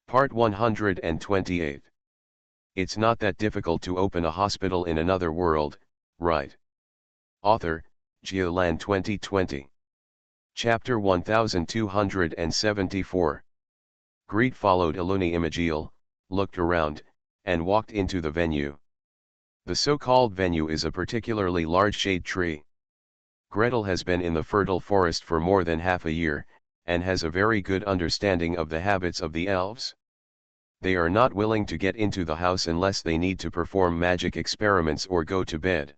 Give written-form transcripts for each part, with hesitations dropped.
Part 128. It's not that difficult to open a hospital in another world, right? Author, Geoland 2020. Chapter 1274. Greet followed Eluni Imagiel, looked around, and walked into the venue. The so-called venue is a particularly large shade tree. Gretel has been in the fertile forest for more than half a year, and has a very good understanding of the habits of the elves. They are not willing to get into the house unless they need to perform magic experiments or go to bed.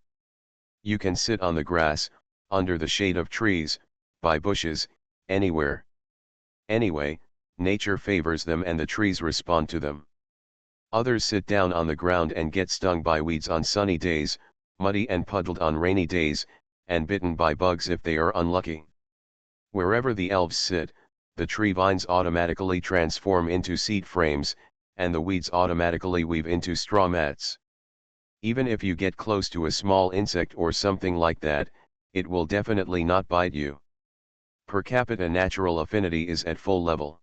You can sit on the grass, under the shade of trees, by bushes, anywhere. Anyway, nature favors them and the trees respond to them. Others sit down on the ground and get stung by weeds on sunny days, muddy and puddled on rainy days, and bitten by bugs if they are unlucky. Wherever the elves sit, the tree vines automatically transform into seat frames, and the weeds automatically weave into straw mats. Even if you get close to a small insect or something like that, it will definitely not bite you. Per capita natural affinity is at full level.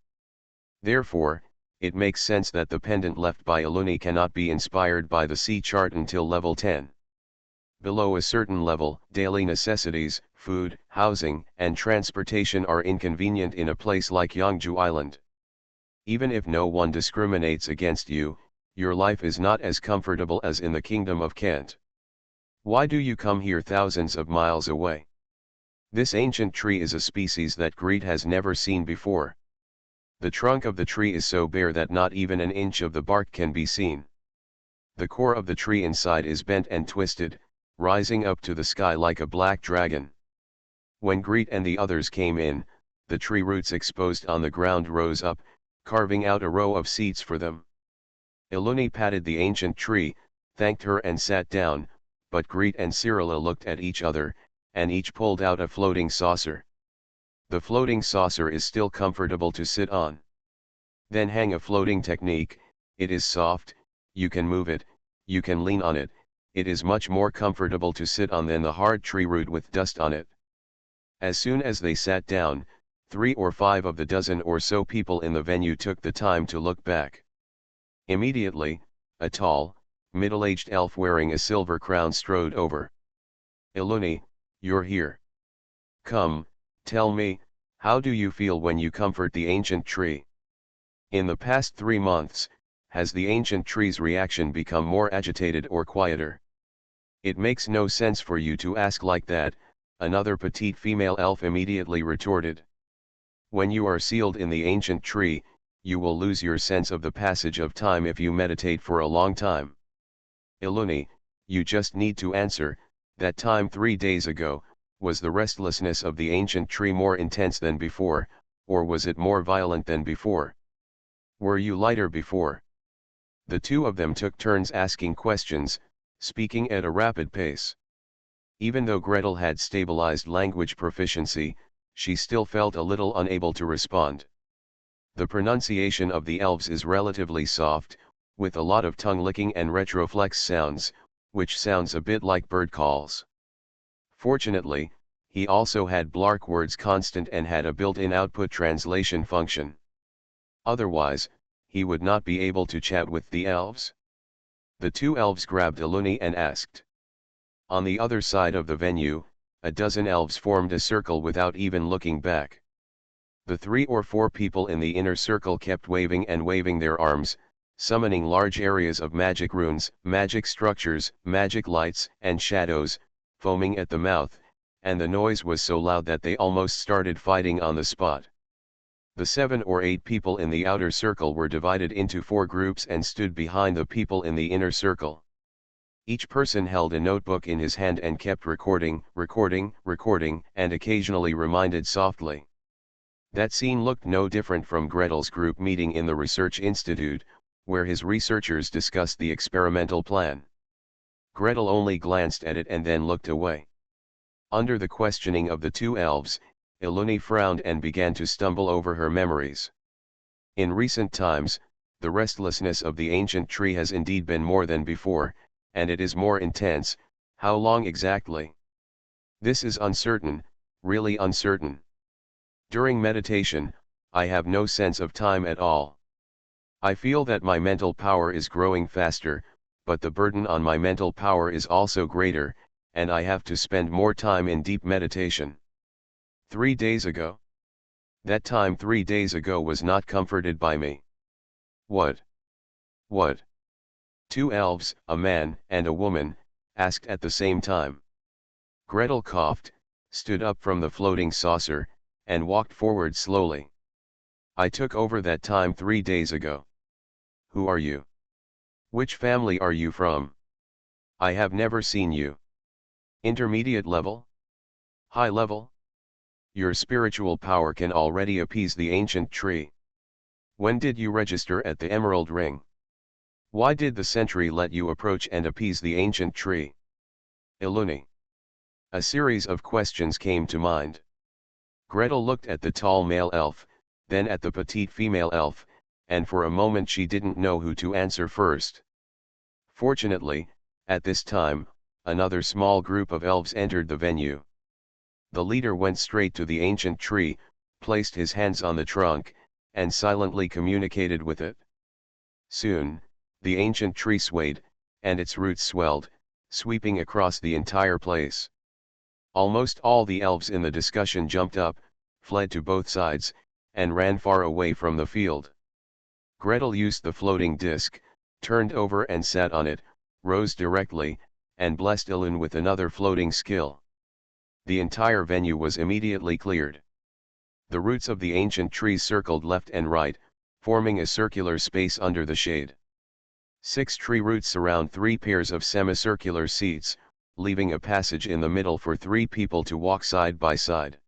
Therefore, it makes sense that the pendant left by Eluni cannot be inspired by the C chart until level 10. Below a certain level, daily necessities, food, housing, and transportation are inconvenient in a place like Yangju Island. Even if no one discriminates against you, your life is not as comfortable as in the Kingdom of Kent. Why do you come here thousands of miles away? This ancient tree is a species that Greet has never seen before. The trunk of the tree is so bare that not even an inch of the bark can be seen. The core of the tree inside is bent and twisted, rising up to the sky like a black dragon. When Greet and the others came in, the tree roots exposed on the ground rose up, carving out a row of seats for them. Eluni patted the ancient tree, thanked her and sat down, but Greet and Cyrilla looked at each other, and each pulled out a floating saucer. The floating saucer is still comfortable to sit on. Then hang a floating technique, it is soft, you can move it, you can lean on it, it is much more comfortable to sit on than the hard tree root with dust on it. As soon as they sat down, 3 or 5 of the dozen or so people in the venue took the time to look back. Immediately, a tall, middle-aged elf wearing a silver crown strode over. Eluni, you're here. Come, tell me, how do you feel when you comfort the ancient tree? In the past 3 months, has the ancient tree's reaction become more agitated or quieter? It makes no sense for you to ask like that, another petite female elf immediately retorted. When you are sealed in the ancient tree, you will lose your sense of the passage of time if you meditate for a long time. Eluni, you just need to answer, that time 3 days ago, was the restlessness of the ancient tree more intense than before, or was it more violent than before? Were you lighter before? The two of them took turns asking questions, speaking at a rapid pace. Even though Gretel had stabilized language proficiency, she still felt a little unable to respond. The pronunciation of the elves is relatively soft, with a lot of tongue licking and retroflex sounds, which sounds a bit like bird calls. Fortunately, he also had Blark words constant and had a built-in output translation function. Otherwise, he would not be able to chat with the elves. The two elves grabbed Eluni and asked. On the other side of the venue, a dozen elves formed a circle without even looking back. The 3 or 4 people in the inner circle kept waving and waving their arms, summoning large areas of magic runes, magic structures, magic lights and shadows, foaming at the mouth, and the noise was so loud that they almost started fighting on the spot. The 7 or 8 people in the outer circle were divided into 4 groups and stood behind the people in the inner circle. Each person held a notebook in his hand and kept recording, and occasionally reminded softly. That scene looked no different from Gretel's group meeting in the Research Institute, where his researchers discussed the experimental plan. Gretel only glanced at it and then looked away. Under the questioning of the 2 elves, Eluni frowned and began to stumble over her memories. In recent times, the restlessness of the ancient tree has indeed been more than before, and it is more intense. How long exactly? This is uncertain, really uncertain. During meditation, I have no sense of time at all. I feel that my mental power is growing faster, but the burden on my mental power is also greater, and I have to spend more time in deep meditation. 3 days ago? That time 3 days ago was not comforted by me. What? What? Two elves, a man and a woman, asked at the same time. Gretel coughed, stood up from the floating saucer, and walked forward slowly. I took over that time 3 days ago. Who are you? Which family are you from? I have never seen you. Intermediate level? High level? Your spiritual power can already appease the ancient tree. When did you register at the Emerald Ring? Why did the sentry let you approach and appease the ancient tree? Eluni. A series of questions came to mind. Gretel looked at the tall male elf, then at the petite female elf, and for a moment she didn't know who to answer first. Fortunately, at this time, another small group of elves entered the venue. The leader went straight to the ancient tree, placed his hands on the trunk, and silently communicated with it. Soon, the ancient tree swayed, and its roots swelled, sweeping across the entire place. Almost all the elves in the discussion jumped up, fled to both sides, and ran far away from the field. Gretel used the floating disc, turned over and sat on it, rose directly, and blessed Elun with another floating skill. The entire venue was immediately cleared. The roots of the ancient trees circled left and right, forming a circular space under the shade. 6 tree roots surround 3 pairs of semicircular seats, leaving a passage in the middle for 3 people to walk side by side.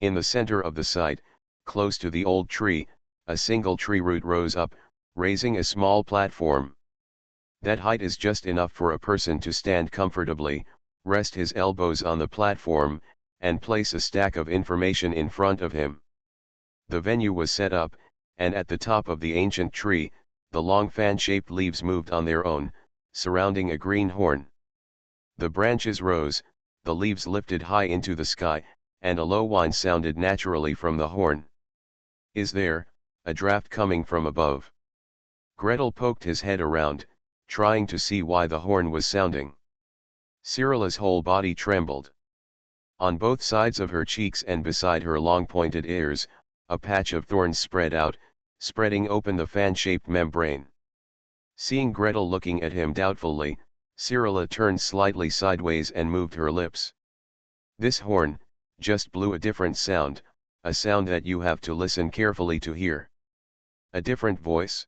In the center of the site, close to the old tree, a single tree root rose up, raising a small platform. That height is just enough for a person to stand comfortably, rest his elbows on the platform, and place a stack of information in front of him. The venue was set up, and at the top of the ancient tree, the long fan-shaped leaves moved on their own, surrounding a green horn. The branches rose, the leaves lifted high into the sky, and a low whine sounded naturally from the horn. Is there a draft coming from above? Gretel poked his head around, trying to see why the horn was sounding. Cyrilla's whole body trembled. On both sides of her cheeks and beside her long pointed ears, a patch of thorns spread out, spreading open the fan-shaped membrane. Seeing Gretel looking at him doubtfully, Cyrilla turned slightly sideways and moved her lips. This horn just blew a different sound, a sound that you have to listen carefully to hear. A different voice?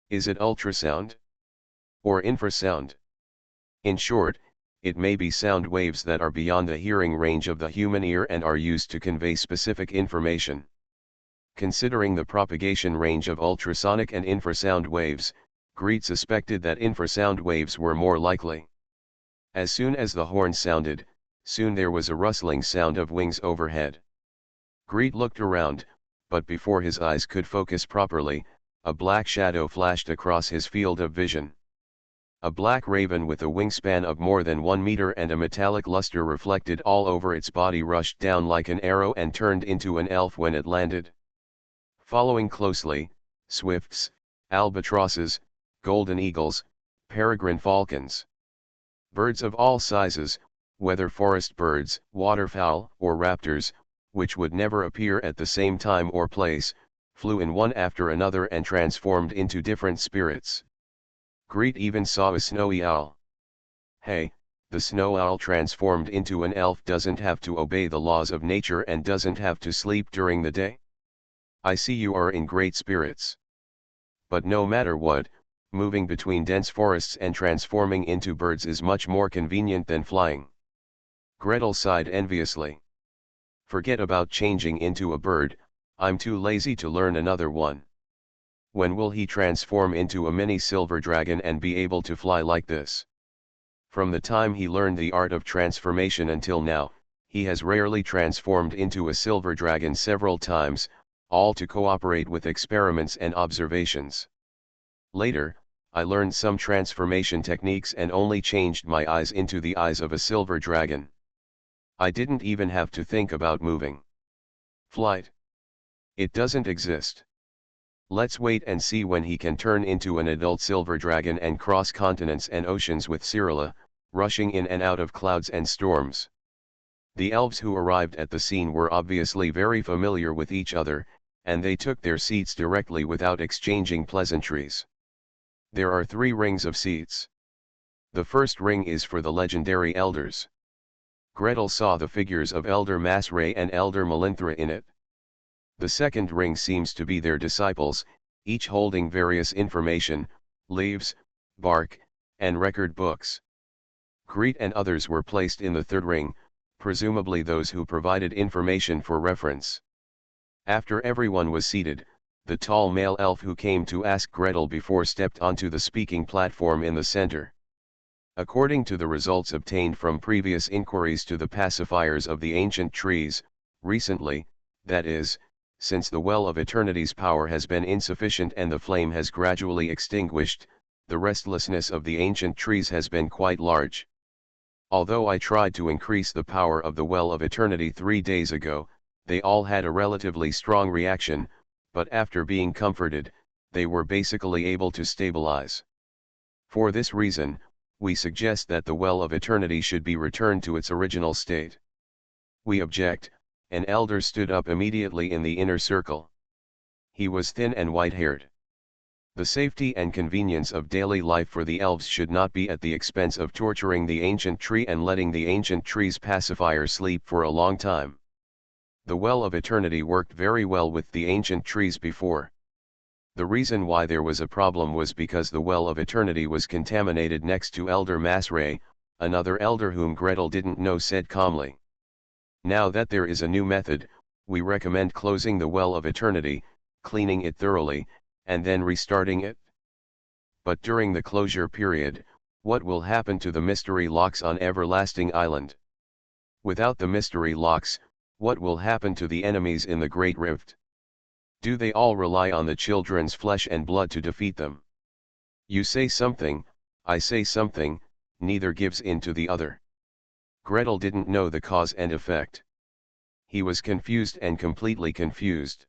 Is it ultrasound? Or infrasound? In short, it may be sound waves that are beyond the hearing range of the human ear and are used to convey specific information. Considering the propagation range of ultrasonic and infrasound waves, Greet suspected that infrasound waves were more likely. As soon as the horn sounded, soon there was a rustling sound of wings overhead. Greet looked around, but before his eyes could focus properly, a black shadow flashed across his field of vision. A black raven with a wingspan of more than 1 meter and a metallic luster reflected all over its body rushed down like an arrow and turned into an elf when it landed. Following closely, swifts, albatrosses, golden eagles, peregrine falcons. Birds of all sizes, whether forest birds, waterfowl, or raptors, which would never appear at the same time or place, flew in one after another and transformed into different spirits. Greet even saw a snowy owl. Hey, the snow owl transformed into an elf doesn't have to obey the laws of nature and doesn't have to sleep during the day. I see you are in great spirits. But no matter what, moving between dense forests and transforming into birds is much more convenient than flying. Gretel sighed enviously. Forget about changing into a bird, I'm too lazy to learn another one. When will he transform into a mini silver dragon and be able to fly like this? From the time he learned the art of transformation until now, he has rarely transformed into a silver dragon several times, all to cooperate with experiments and observations. Later, I learned some transformation techniques and only changed my eyes into the eyes of a silver dragon. I didn't even have to think about moving. Flight. It doesn't exist. Let's wait and see when he can turn into an adult silver dragon and cross continents and oceans with Cyrilla, rushing in and out of clouds and storms. The elves who arrived at the scene were obviously very familiar with each other, and they took their seats directly without exchanging pleasantries. There are 3 rings of seats. The first ring is for the legendary elders. Gretel saw the figures of Elder Masray and Elder Melinthra in it. The second ring seems to be their disciples, each holding various information, leaves, bark, and record books. Greet and others were placed in the third ring, presumably those who provided information for reference. After everyone was seated, the tall male elf who came to ask Gretel before stepped onto the speaking platform in the center. According to the results obtained from previous inquiries to the pacifiers of the ancient trees, recently, that is, since the Well of Eternity's power has been insufficient and the flame has gradually extinguished, the restlessness of the ancient trees has been quite large. Although I tried to increase the power of the Well of Eternity 3 days ago, they all had a relatively strong reaction, but after being comforted, they were basically able to stabilize. For this reason, we suggest that the Well of Eternity should be returned to its original state. We object. An elder stood up immediately in the inner circle. He was thin and white-haired. The safety and convenience of daily life for the elves should not be at the expense of torturing the ancient tree and letting the ancient tree's pacifier sleep for a long time. The Well of Eternity worked very well with the ancient trees before. The reason why there was a problem was because the Well of Eternity was contaminated next to Elder Masray, another elder whom Gretel didn't know said calmly. Now that there is a new method, we recommend closing the Well of Eternity, cleaning it thoroughly, and then restarting it. But during the closure period, what will happen to the mystery locks on Everlasting Island? Without the mystery locks, what will happen to the enemies in the Great Rift? Do they all rely on the children's flesh and blood to defeat them? You say something, I say something, neither gives in to the other. Gretel didn't know the cause and effect. He was confused and completely confused.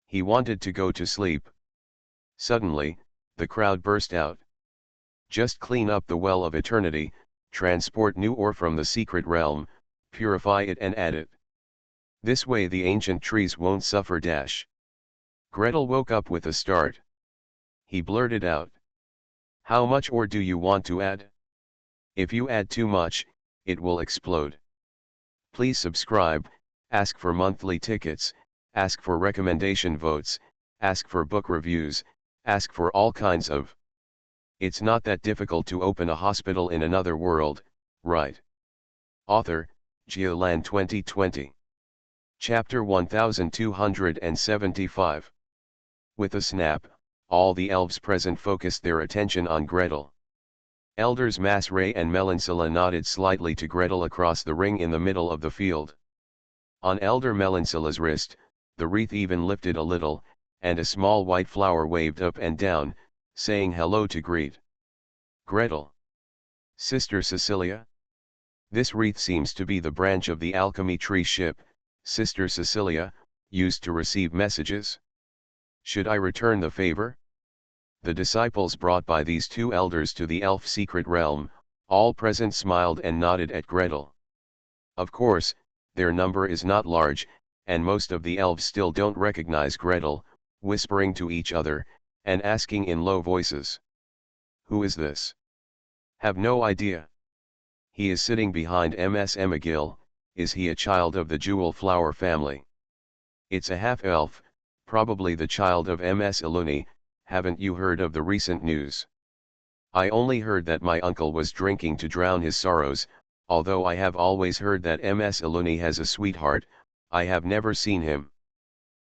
He wanted to go to sleep. Suddenly, the crowd burst out. Just clean up the Well of Eternity, transport new ore from the secret realm, purify it and add it. This way the ancient trees won't suffer. Gretel woke up with a start. He blurted out. How much ore do you want to add? If you add too much, it will explode. Please subscribe, ask for monthly tickets, ask for recommendation votes, ask for book reviews, ask for all kinds of. It's not that difficult to open a hospital in another world, right? Author, Geoland 2020. Chapter 1275. With a snap, all the elves present focused their attention on Gretel. Elders Masray and Melinsila nodded slightly to Gretel across the ring in the middle of the field. On Elder Melinsila's wrist, the wreath even lifted a little, and a small white flower waved up and down, saying hello to greet. Gretel. Sister Cecilia? This wreath seems to be the branch of the alchemy tree ship, Sister Cecilia, used to receive messages. Should I return the favor? The disciples brought by these 2 elders to the elf secret realm, all present smiled and nodded at Gretel. Of course, their number is not large, and most of the elves still don't recognize Gretel, whispering to each other, and asking in low voices. Who is this? Have no idea. He is sitting behind Ms. Emagil, is he a child of the Jewel Flower family? It's a half-elf, probably the child of Ms. Eluni. Haven't you heard of the recent news? I only heard that my uncle was drinking to drown his sorrows, although I have always heard that Ms. Eluni has a sweetheart. I have never seen him.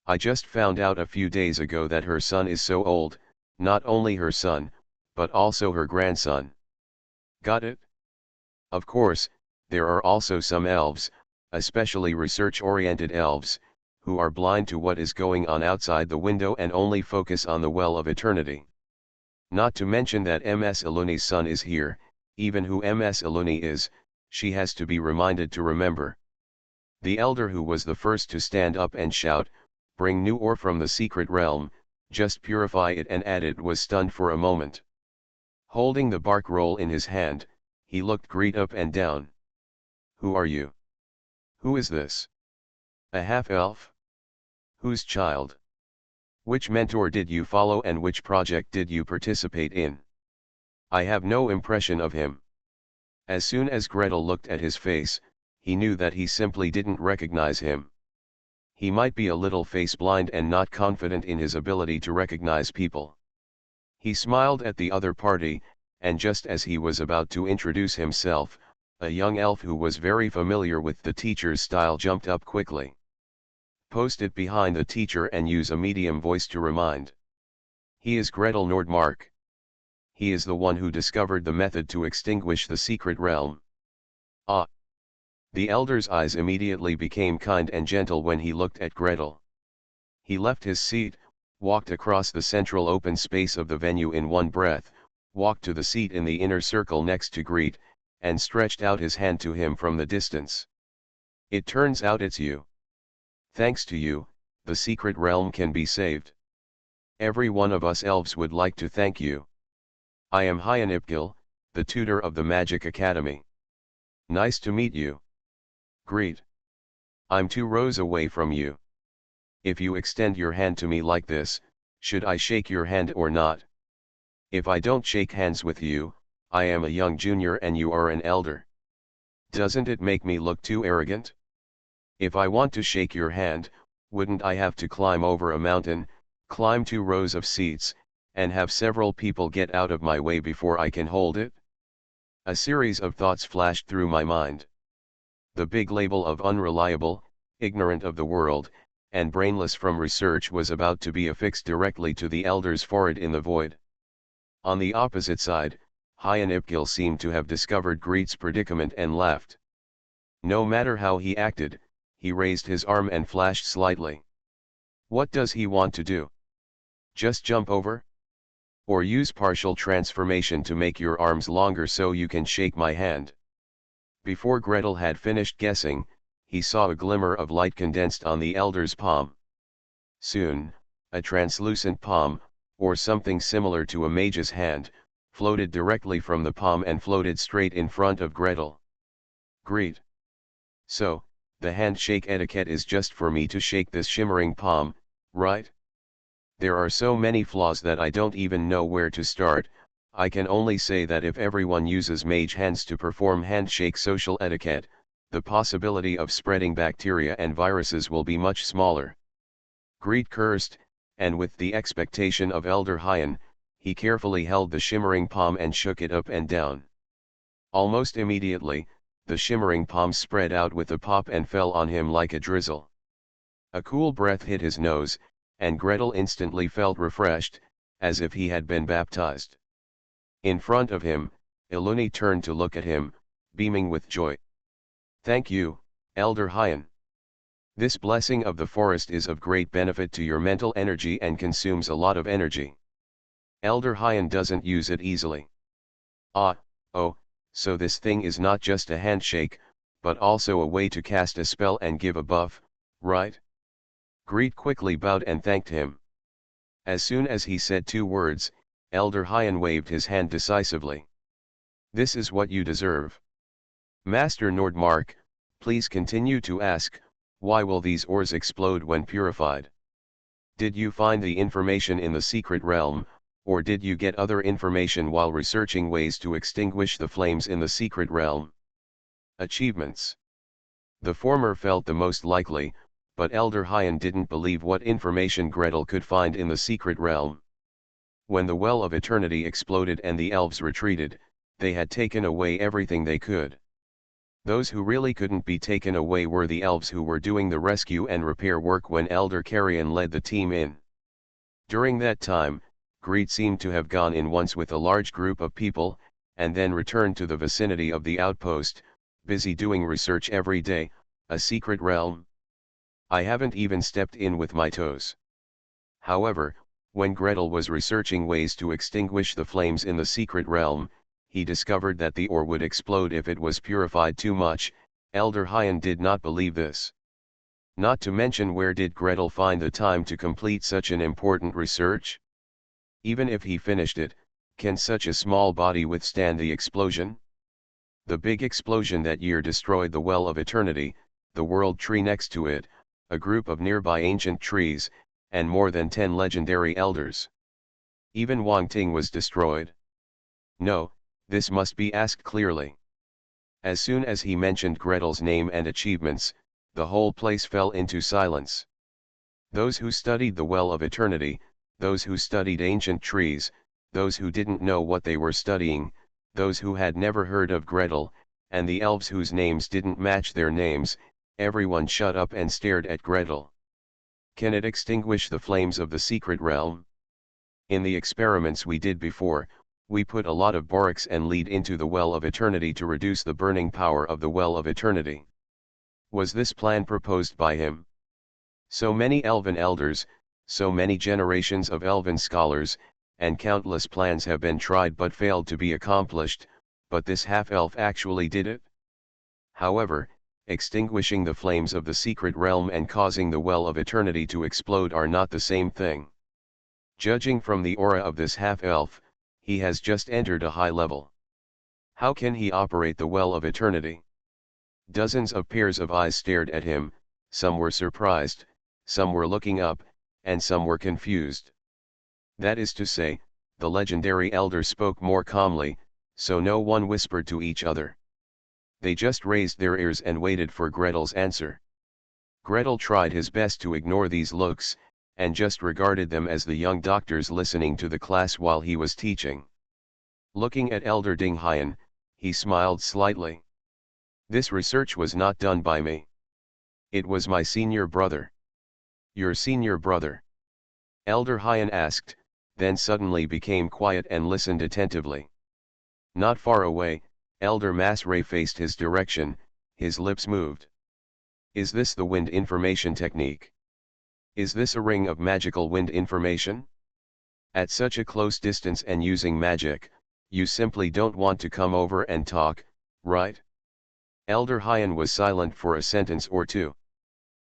I just found out a few days ago that her son is so old, not only her son, but also her grandson. Got it? Of course, there are also some elves, especially research-oriented elves, who are blind to what is going on outside the window and only focus on the Well of Eternity. Not to mention that Ms. Eluni's son is here. Even who Ms. Eluni is, she has to be reminded to remember. The elder who was the first to stand up and shout, bring new ore from the secret realm, just purify it, and Adit was stunned for a moment. Holding the bark roll in his hand, he looked Greet up and down. Who are you? Who is this? A half-elf? Whose child? Which mentor did you follow and which project did you participate in? I have no impression of him. As soon as Gretel looked at his face, he knew that he simply didn't recognize him. He might be a little face-blind and not confident in his ability to recognize people. He smiled at the other party, and just as he was about to introduce himself, a young elf who was very familiar with the teacher's style jumped up quickly. Post it behind the teacher and use a medium voice to remind. He is Gretel Nordmark. He is the one who discovered the method to extinguish the secret realm. Ah! The elder's eyes immediately became kind and gentle when he looked at Gretel. He left his seat, walked across the central open space of the venue in one breath, walked to the seat in the inner circle next to Greet, and stretched out his hand to him from the distance. It turns out it's you. Thanks to you, the secret realm can be saved. Every one of us elves would like to thank you. I am Hyanipgil, the tutor of the Magic Academy. Nice to meet you. Greet. I'm 2 rows away from you. If you extend your hand to me like this, should I shake your hand or not? If I don't shake hands with you, I am a young junior and you are an elder. Doesn't it make me look too arrogant? If I want to shake your hand, wouldn't I have to climb over a mountain, climb 2 rows of seats, and have several people get out of my way before I can hold it? A series of thoughts flashed through my mind. The big label of unreliable, ignorant of the world, and brainless from research was about to be affixed directly to the elder's forehead in the void. On the opposite side, Hyanipgil seemed to have discovered Greet's predicament and laughed. No matter how he acted, he raised his arm and flashed slightly. What does he want to do? Just jump over? Or use partial transformation to make your arms longer so you can shake my hand? Before Gretel had finished guessing, he saw a glimmer of light condensed on the elder's palm. Soon, a translucent palm, or something similar to a mage's hand, floated directly from the palm and floated straight in front of Gretel. Greet. So, the handshake etiquette is just for me to shake this shimmering palm, right? There are so many flaws that I don't even know where to start. I can only say that if everyone uses mage hands to perform handshake social etiquette, the possibility of spreading bacteria and viruses will be much smaller. Greet cursed, and with the expectation of Elder Hyan, he carefully held the shimmering palm and shook it up and down. Almost immediately, the shimmering palm spread out with a pop and fell on him like a drizzle. A cool breath hit his nose, and Gretel instantly felt refreshed, as if he had been baptized. In front of him, Eluni turned to look at him, beaming with joy. Thank you, Elder Hyan. This blessing of the forest is of great benefit to your mental energy and consumes a lot of energy. Elder Hyan doesn't use it easily. Ah, oh, so this thing is not just a handshake, but also a way to cast a spell and give a buff, right? Greet quickly bowed and thanked him. As soon as he said 2 words, Elder Hyan waved his hand decisively. This is what you deserve. Master Nordmark, please continue to ask, why will these ores explode when purified? Did you find the information in the secret realm, or did you get other information while researching ways to extinguish the flames in the secret realm? Achievements. The former felt the most likely, but Elder Hyan didn't believe what information Gretel could find in the secret realm. When the Well of Eternity exploded and the elves retreated, they had taken away everything they could. Those who really couldn't be taken away were the elves who were doing the rescue and repair work when Elder Carrion led the team in. During that time, Greet seemed to have gone in once with a large group of people, and then returned to the vicinity of the outpost, busy doing research every day. A secret realm? I haven't even stepped in with my toes. However, when Gretel was researching ways to extinguish the flames in the secret realm, he discovered that the ore would explode if it was purified too much. Elder Hyan did not believe this. Not to mention, where did Gretel find the time to complete such an important research? Even if he finished it, can such a small body withstand the explosion? The big explosion that year destroyed the Well of Eternity, the world tree next to it, a group of nearby ancient trees, and more than 10 legendary elders. Even Wang Ting was destroyed. No, this must be asked clearly. As soon as he mentioned Gretel's name and achievements, the whole place fell into silence. Those who studied the Well of Eternity, those who studied ancient trees, those who didn't know what they were studying, those who had never heard of Gretel, and the elves whose names didn't match their names, everyone shut up and stared at Gretel. Can it extinguish the flames of the secret realm? In the experiments we did before, we put a lot of borax and lead into the Well of Eternity to reduce the burning power of the Well of Eternity. Was this plan proposed by him? So many elven elders, so many generations of elven scholars, and countless plans have been tried but failed to be accomplished, but this half-elf actually did it? However, extinguishing the flames of the secret realm and causing the Well of Eternity to explode are not the same thing. Judging from the aura of this half-elf, he has just entered a high level. How can he operate the Well of Eternity? Dozens of pairs of eyes stared at him, some were surprised, some were looking up, and some were confused. That is to say, the legendary elder spoke more calmly, so no one whispered to each other. They just raised their ears and waited for Gretel's answer. Gretel tried his best to ignore these looks, and just regarded them as the young doctors listening to the class while he was teaching. Looking at Elder Ding Hyan, he smiled slightly. This research was not done by me. It was my senior brother. Your senior brother? Elder Hyan asked, then suddenly became quiet and listened attentively. Not far away, Elder Masray faced his direction, his lips moved. Is this the wind information technique? Is this a ring of magical wind information? At such a close distance and using magic, you simply don't want to come over and talk, right? Elder Hyan was silent for a sentence or two.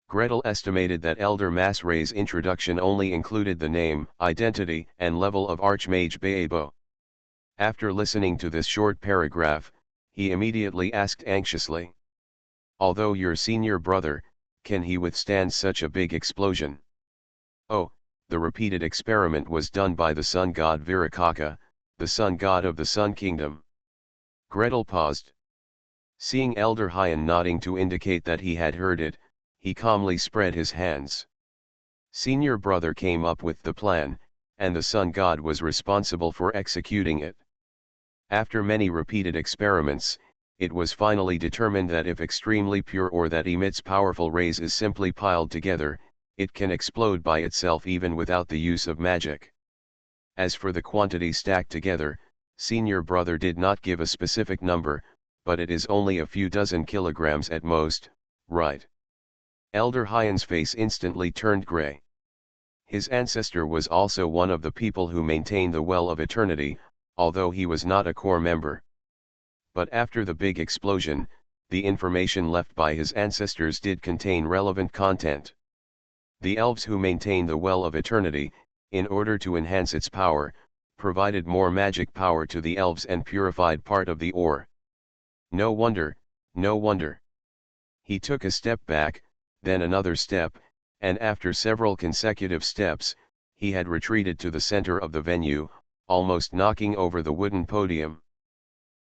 Gretel estimated that Elder Masray's introduction only included the name, identity, and level of Archmage Baebo. After listening to this short paragraph, he immediately asked anxiously. Although your senior brother, can he withstand such a big explosion? Oh, the repeated experiment was done by the sun god Virakaka, the sun god of the Sun Kingdom. Gretel paused. Seeing Elder Hyan nodding to indicate that he had heard it, he calmly spread his hands. Senior brother came up with the plan, and the sun god was responsible for executing it. After many repeated experiments, it was finally determined that if extremely pure ore that emits powerful rays is simply piled together, it can explode by itself even without the use of magic. As for the quantity stacked together, senior brother did not give a specific number, but it is only a few dozen kilograms at most, right? Elder Hyan's face instantly turned gray. His ancestor was also one of the people who maintained the Well of Eternity, although he was not a core member. But after the big explosion, the information left by his ancestors did contain relevant content. The elves who maintained the Well of Eternity, in order to enhance its power, provided more magic power to the elves and purified part of the ore. No wonder, no wonder. He took a step back, then another step, and after several consecutive steps, he had retreated to the center of the venue, almost knocking over the wooden podium.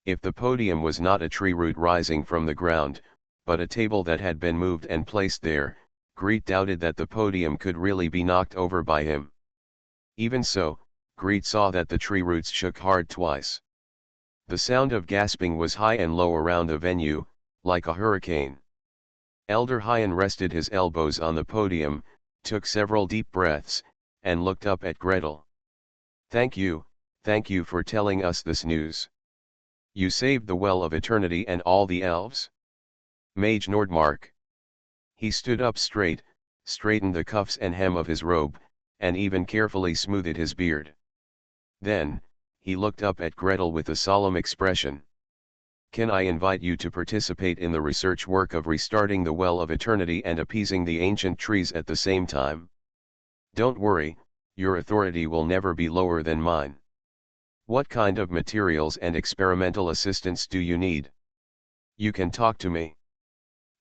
If the podium was not a tree root rising from the ground, but a table that had been moved and placed there, Greet doubted that the podium could really be knocked over by him. Even so, Greet saw that the tree roots shook hard twice. The sound of gasping was high and low around the venue, like a hurricane. Elder Hyan rested his elbows on the podium, took several deep breaths, and looked up at Gretel. Thank you for telling us this news. You saved the Well of Eternity and all the elves? Mage Nordmark. He stood up straight, straightened the cuffs and hem of his robe, and even carefully smoothed his beard. Then, he looked up at Gretel with a solemn expression. Can I invite you to participate in the research work of restarting the Well of Eternity and appeasing the ancient trees at the same time? Don't worry, your authority will never be lower than mine. What kind of materials and experimental assistance do you need? You can talk to me.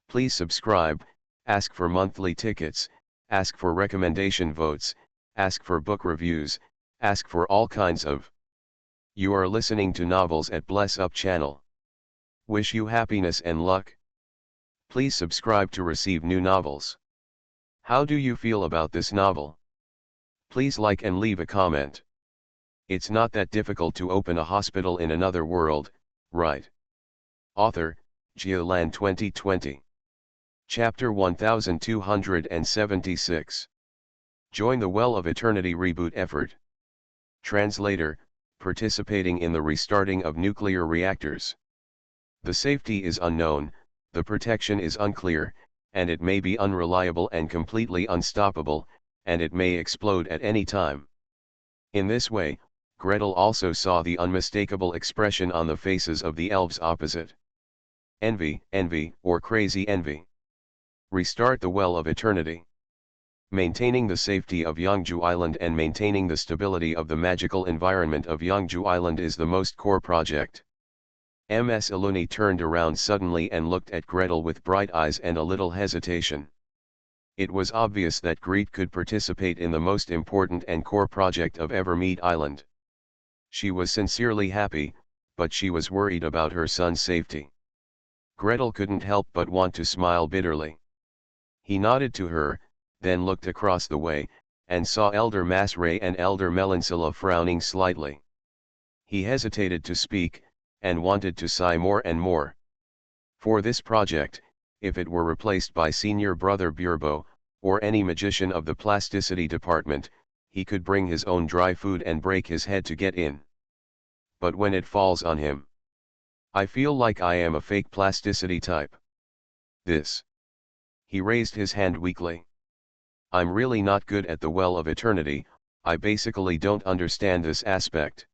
Please subscribe, ask for monthly tickets, ask for recommendation votes, ask for book reviews, ask for all kinds of. You are listening to Novels at Bless Up channel. Wish you happiness and luck. Please subscribe to receive new novels. How do you feel about this novel? Please like and leave a comment. It's not that difficult to open a hospital in another world, right? Author, Geoland 2020. Chapter 1276. Join the Well of Eternity reboot effort. Translator, participating in the restarting of nuclear reactors. The safety is unknown, the protection is unclear, and it may be unreliable and completely unstoppable, and it may explode at any time. In this way, Gretel also saw the unmistakable expression on the faces of the elves opposite. Envy, or crazy envy. Restart the Well of Eternity. Maintaining the safety of Yangju Island and maintaining the stability of the magical environment of Yangju Island is the most core project. Ms. Eluni turned around suddenly and looked at Gretel with bright eyes and a little hesitation. It was obvious that Greet could participate in the most important and core project of Evermeet Island. She was sincerely happy, but she was worried about her son's safety. Gretel couldn't help but want to smile bitterly. He nodded to her, then looked across the way, and saw Elder Masray and Elder Melancilla frowning slightly. He hesitated to speak, and wanted to sigh more and more. For this project, if it were replaced by Senior Brother Burbo, or any magician of the plasticity department, he could bring his own dry food and break his head to get in. But when it falls on him, I feel like I am a fake plasticity type. This. He raised his hand weakly. I'm really not good at the Well of Eternity, I basically don't understand this aspect.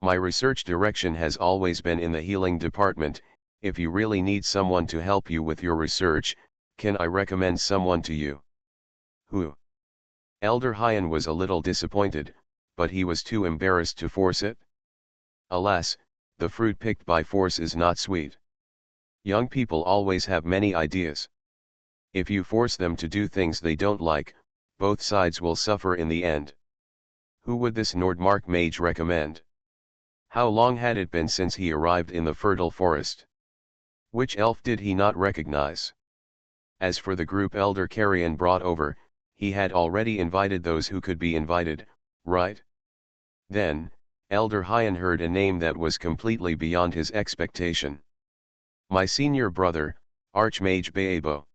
My research direction has always been in the healing department. If you really need someone to help you with your research, can I recommend someone to you? Who? Elder Hyan was a little disappointed, but he was too embarrassed to force it. Alas, the fruit picked by force is not sweet. Young people always have many ideas. If you force them to do things they don't like, both sides will suffer in the end. Who would this Nordmark mage recommend? How long had it been since he arrived in the fertile forest? Which elf did he not recognize? As for the group Elder Carrion brought over, he had already invited those who could be invited, right? Then, Elder Hyan heard a name that was completely beyond his expectation. My senior brother, Archmage Baebo.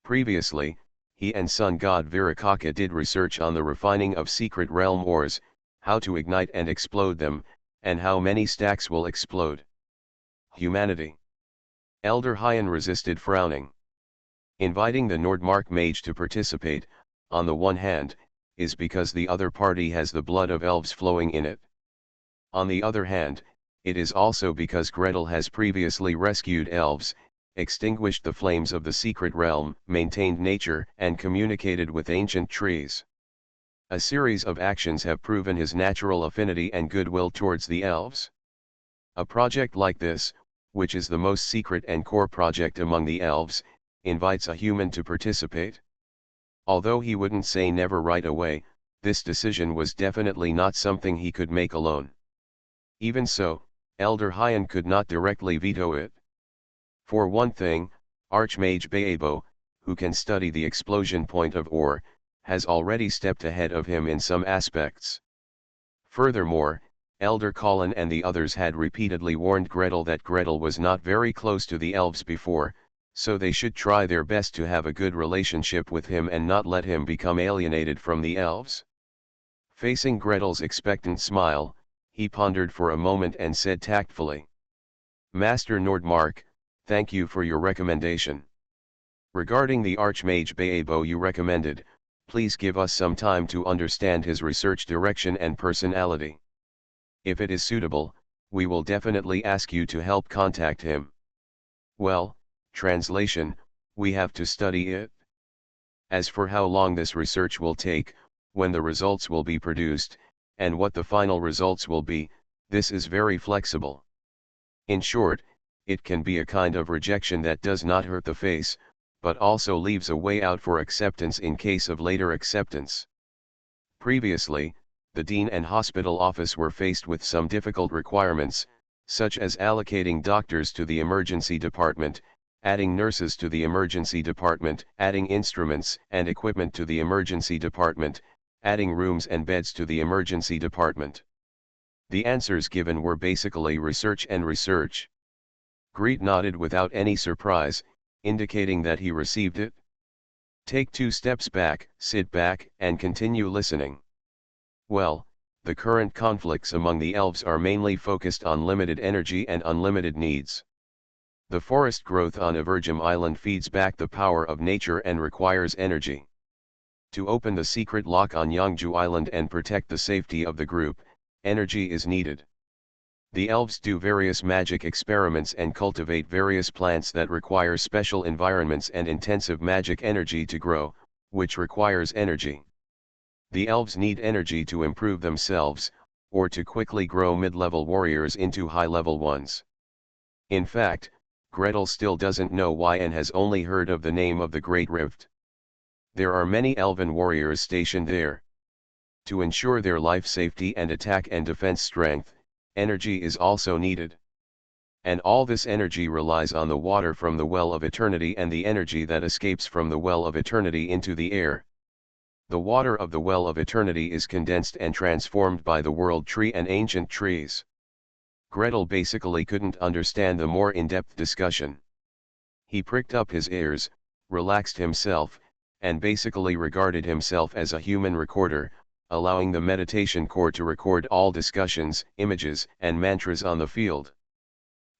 Previously, he and Sun God Virakaka did research on the refining of secret realm ores, how to ignite and explode them, and how many stacks will explode. Humanity. Elder Hyan resisted frowning. Inviting the Nordmark mage to participate, on the one hand, is because the other party has the blood of elves flowing in it. On the other hand, it is also because Gretel has previously rescued elves, extinguished the flames of the secret realm, maintained nature, and communicated with ancient trees. A series of actions have proven his natural affinity and goodwill towards the elves. A project like this, which is the most secret and core project among the elves, invites a human to participate. Although he wouldn't say never right away, this decision was definitely not something he could make alone. Even so, Elder Hyan could not directly veto it. For one thing, Archmage Baebo, who can study the explosion point of ore, has already stepped ahead of him in some aspects. Furthermore, Elder Colin and the others had repeatedly warned Gretel that Gretel was not very close to the elves before, so they should try their best to have a good relationship with him and not let him become alienated from the elves. Facing Gretel's expectant smile, he pondered for a moment and said tactfully, "Master Nordmark, thank you for your recommendation. Regarding the Archmage Baebo you recommended, please give us some time to understand his research direction and personality. If it is suitable, we will definitely ask you to help contact him. Well, translation, we have to study it. As for how long this research will take, when the results will be produced, and what the final results will be, this is very flexible. In short, it can be a kind of rejection that does not hurt the face, but also leaves a way out for acceptance in case of later acceptance. Previously, the dean and hospital office were faced with some difficult requirements, such as allocating doctors to the emergency department, adding nurses to the emergency department, adding instruments and equipment to the emergency department, adding rooms and beds to the emergency department. The answers given were basically research and research. Greet nodded without any surprise, indicating that he received it. Take 2 steps back, sit back, and continue listening. Well, the current conflicts among the elves are mainly focused on limited energy and unlimited needs. The forest growth on Evergem Island feeds back the power of nature and requires energy. To open the secret lock on Yangju Island and protect the safety of the group, energy is needed. The elves do various magic experiments and cultivate various plants that require special environments and intensive magic energy to grow, which requires energy. The elves need energy to improve themselves, or to quickly grow mid-level warriors into high-level ones. In fact, Gretel still doesn't know why and has only heard of the name of the Great Rift. There are many elven warriors stationed there. To ensure their life safety and attack and defense strength, energy is also needed. And all this energy relies on the water from the Well of Eternity and the energy that escapes from the Well of Eternity into the air. The water of the Well of Eternity is condensed and transformed by the World Tree and ancient trees. Gretel basically couldn't understand the more in-depth discussion. He pricked up his ears, relaxed himself, and basically regarded himself as a human recorder, allowing the meditation core to record all discussions, images, and mantras on the field.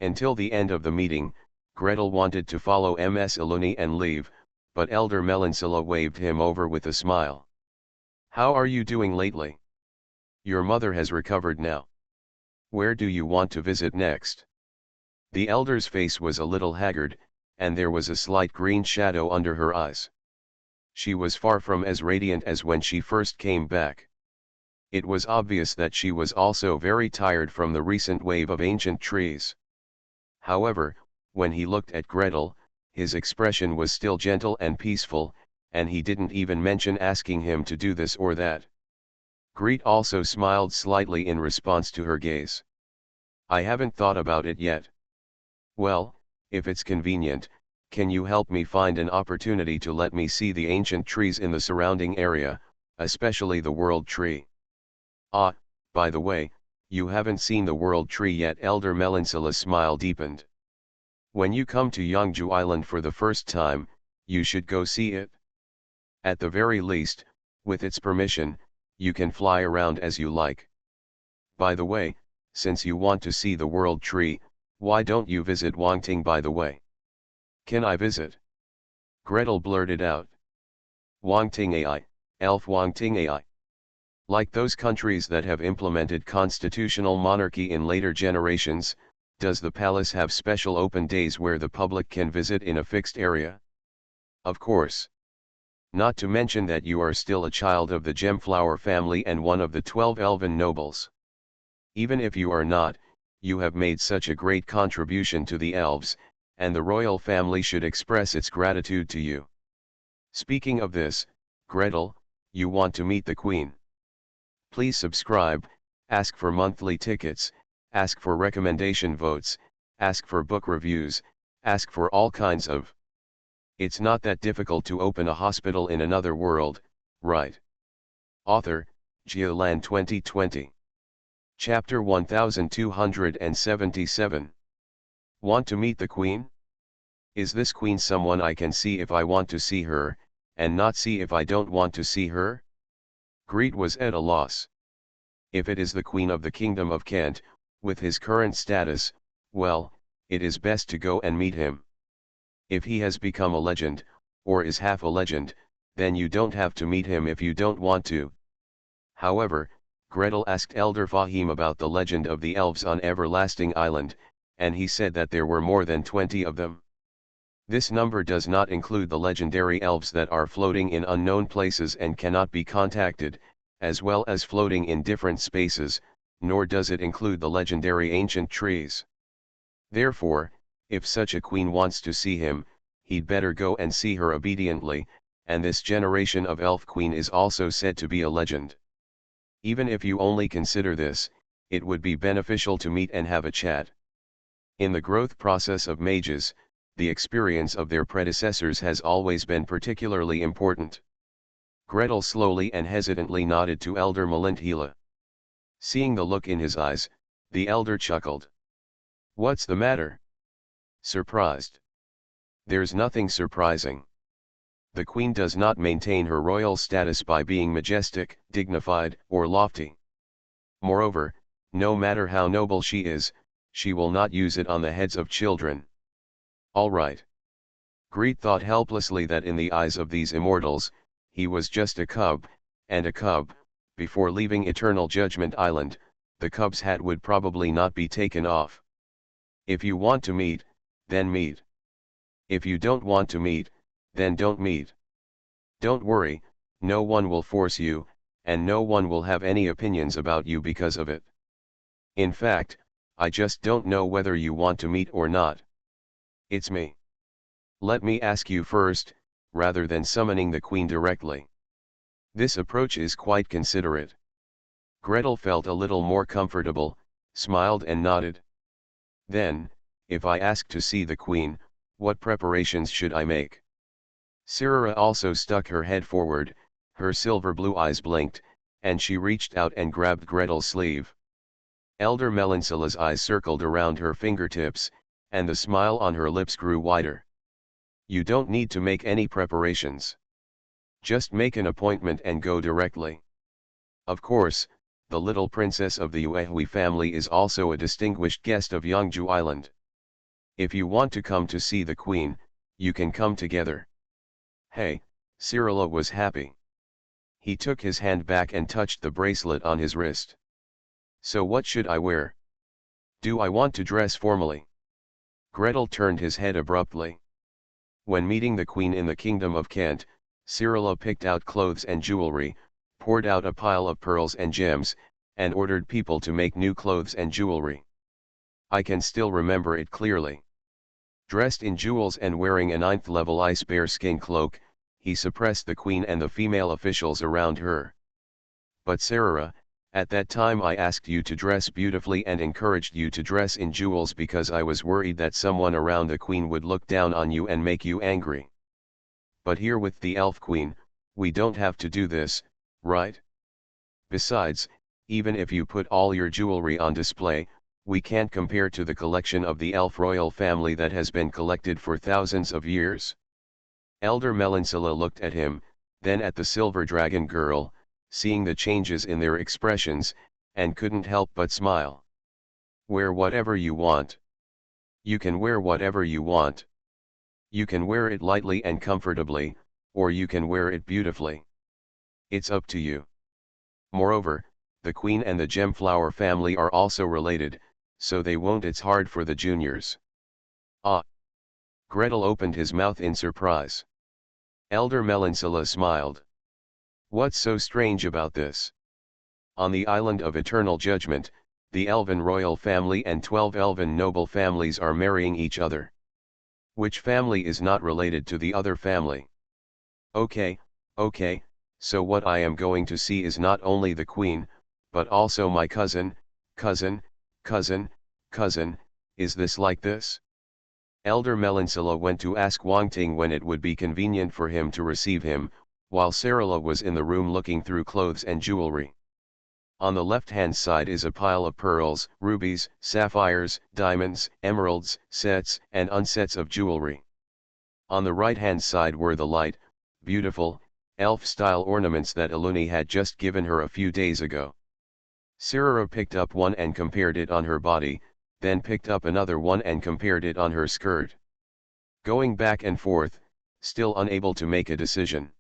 Until the end of the meeting, Gretel wanted to follow Ms. Eluni and leave, but Elder Melancilla waved him over with a smile. "How are you doing lately? Your mother has recovered now. Where do you want to visit next?" The elder's face was a little haggard, and there was a slight green shadow under her eyes. She was far from as radiant as when she first came back. It was obvious that she was also very tired from the recent wave of ancient trees. However, when he looked at Gretel, his expression was still gentle and peaceful, and he didn't even mention asking him to do this or that. Greet also smiled slightly in response to her gaze. "I haven't thought about it yet." "Well, if it's convenient, can you help me find an opportunity to let me see the ancient trees in the surrounding area, especially the World Tree?" "Ah, by the way, you haven't seen the World Tree yet." Elder Melancilla's smile deepened. "When you come to Yangju Island for the first time, you should go see it. At the very least, with its permission, you can fly around as you like. By the way, since you want to see the World Tree, why don't you visit Wangting by the way?" "Can I visit?" Gretel blurted out. "Wangting AI, Elf Wangting AI. Like those countries that have implemented constitutional monarchy in later generations, does the palace have special open days where the public can visit in a fixed area?" "Of course. Not to mention that you are still a child of the Gemflower family and one of the 12 elven nobles. Even if you are not, you have made such a great contribution to the elves, and the royal family should express its gratitude to you. Speaking of this, Gretel, you want to meet the Queen. Please subscribe, ask for monthly tickets, ask for recommendation votes, ask for book reviews, ask for all kinds of. It's not that difficult to open a hospital in another world, right?" Author, Geolan 2020. Chapter 1277. Want to meet the Queen? Is this Queen someone I can see if I want to see her, and not see if I don't want to see her? Greet was at a loss. If it is the Queen of the Kingdom of Kent, with his current status, well, it is best to go and meet him. If he has become a legend, or is half a legend, then you don't have to meet him if you don't want to. However, Gretel asked Elder Fahim about the legend of the elves on Everlasting Island, and he said that there were more than 20 of them. This number does not include the legendary elves that are floating in unknown places and cannot be contacted, as well as floating in different spaces, nor does it include the legendary ancient trees. Therefore, if such a queen wants to see him, he'd better go and see her obediently, and this generation of elf queen is also said to be a legend. Even if you only consider this, it would be beneficial to meet and have a chat. In the growth process of mages, the experience of their predecessors has always been particularly important. Gretel slowly and hesitantly nodded to Elder Melinthila. Seeing the look in his eyes, the elder chuckled. "What's the matter? Surprised?" "There's nothing surprising. The queen does not maintain her royal status by being majestic, dignified, or lofty. Moreover, no matter how noble she is, she will not use it on the heads of children." All right. Greed thought helplessly that in the eyes of these immortals, he was just a cub, and a cub, before leaving Eternal Judgment Island, the cub's hat would probably not be taken off. If you want to meet, then meet. If you don't want to meet, then don't meet. Don't worry, no one will force you, and no one will have any opinions about you because of it. In fact, I just don't know whether you want to meet or not. It's me. Let me ask you first, rather than summoning the queen directly. This approach is quite considerate. Gretel felt a little more comfortable, smiled and nodded. Then, if I ask to see the queen, what preparations should I make? Sirara also stuck her head forward, her silver blue eyes blinked, and she reached out and grabbed Gretel's sleeve. Elder Melinsilla's eyes circled around her fingertips, and the smile on her lips grew wider. You don't need to make any preparations. Just make an appointment and go directly. Of course, the little princess of the Uehui family is also a distinguished guest of Yangju Island. If you want to come to see the queen, you can come together. Hey, Cyrilla was happy. He took his hand back and touched the bracelet on his wrist. So what should I wear? Do I want to dress formally? Gretel turned his head abruptly. When meeting the queen in the kingdom of Kent, Cyrilla picked out clothes and jewelry, poured out a pile of pearls and gems, and ordered people to make new clothes and jewelry. I can still remember it clearly. Dressed in jewels and wearing a 9th level ice bear skin cloak, he suppressed the queen and the female officials around her. But Sarara, at that time I asked you to dress beautifully and encouraged you to dress in jewels because I was worried that someone around the queen would look down on you and make you angry. But here with the elf queen, we don't have to do this, right? Besides, even if you put all your jewelry on display, we can't compare to the collection of the elf royal family that has been collected for thousands of years. Elder Melinsilla looked at him, then at the silver dragon girl, seeing the changes in their expressions, and couldn't help but smile. Wear whatever you want. You can wear whatever you want. You can wear it lightly and comfortably, or you can wear it beautifully. It's up to you. Moreover, the queen and the Gemflower family are also related, so they won't. It's hard for the juniors. Ah! Gretel opened his mouth in surprise. Elder Melinsilla smiled. What's so strange about this? On the island of Eternal Judgment, the Elven royal family and 12 Elven noble families are marrying each other. Which family is not related to the other family? Okay, so what I am going to see is not only the queen, but also my cousin, is this like this? Elder Melinsilla went to ask Wangting when it would be convenient for him to receive him, while Sarala was in the room looking through clothes and jewelry. On the left-hand side is a pile of pearls, rubies, sapphires, diamonds, emeralds, sets and unsets of jewelry. On the right-hand side were the light, beautiful, elf-style ornaments that Eluni had just given her a few days ago. Sarara picked up one and compared it on her body, then picked up another one and compared it on her skirt. Going back and forth, still unable to make a decision.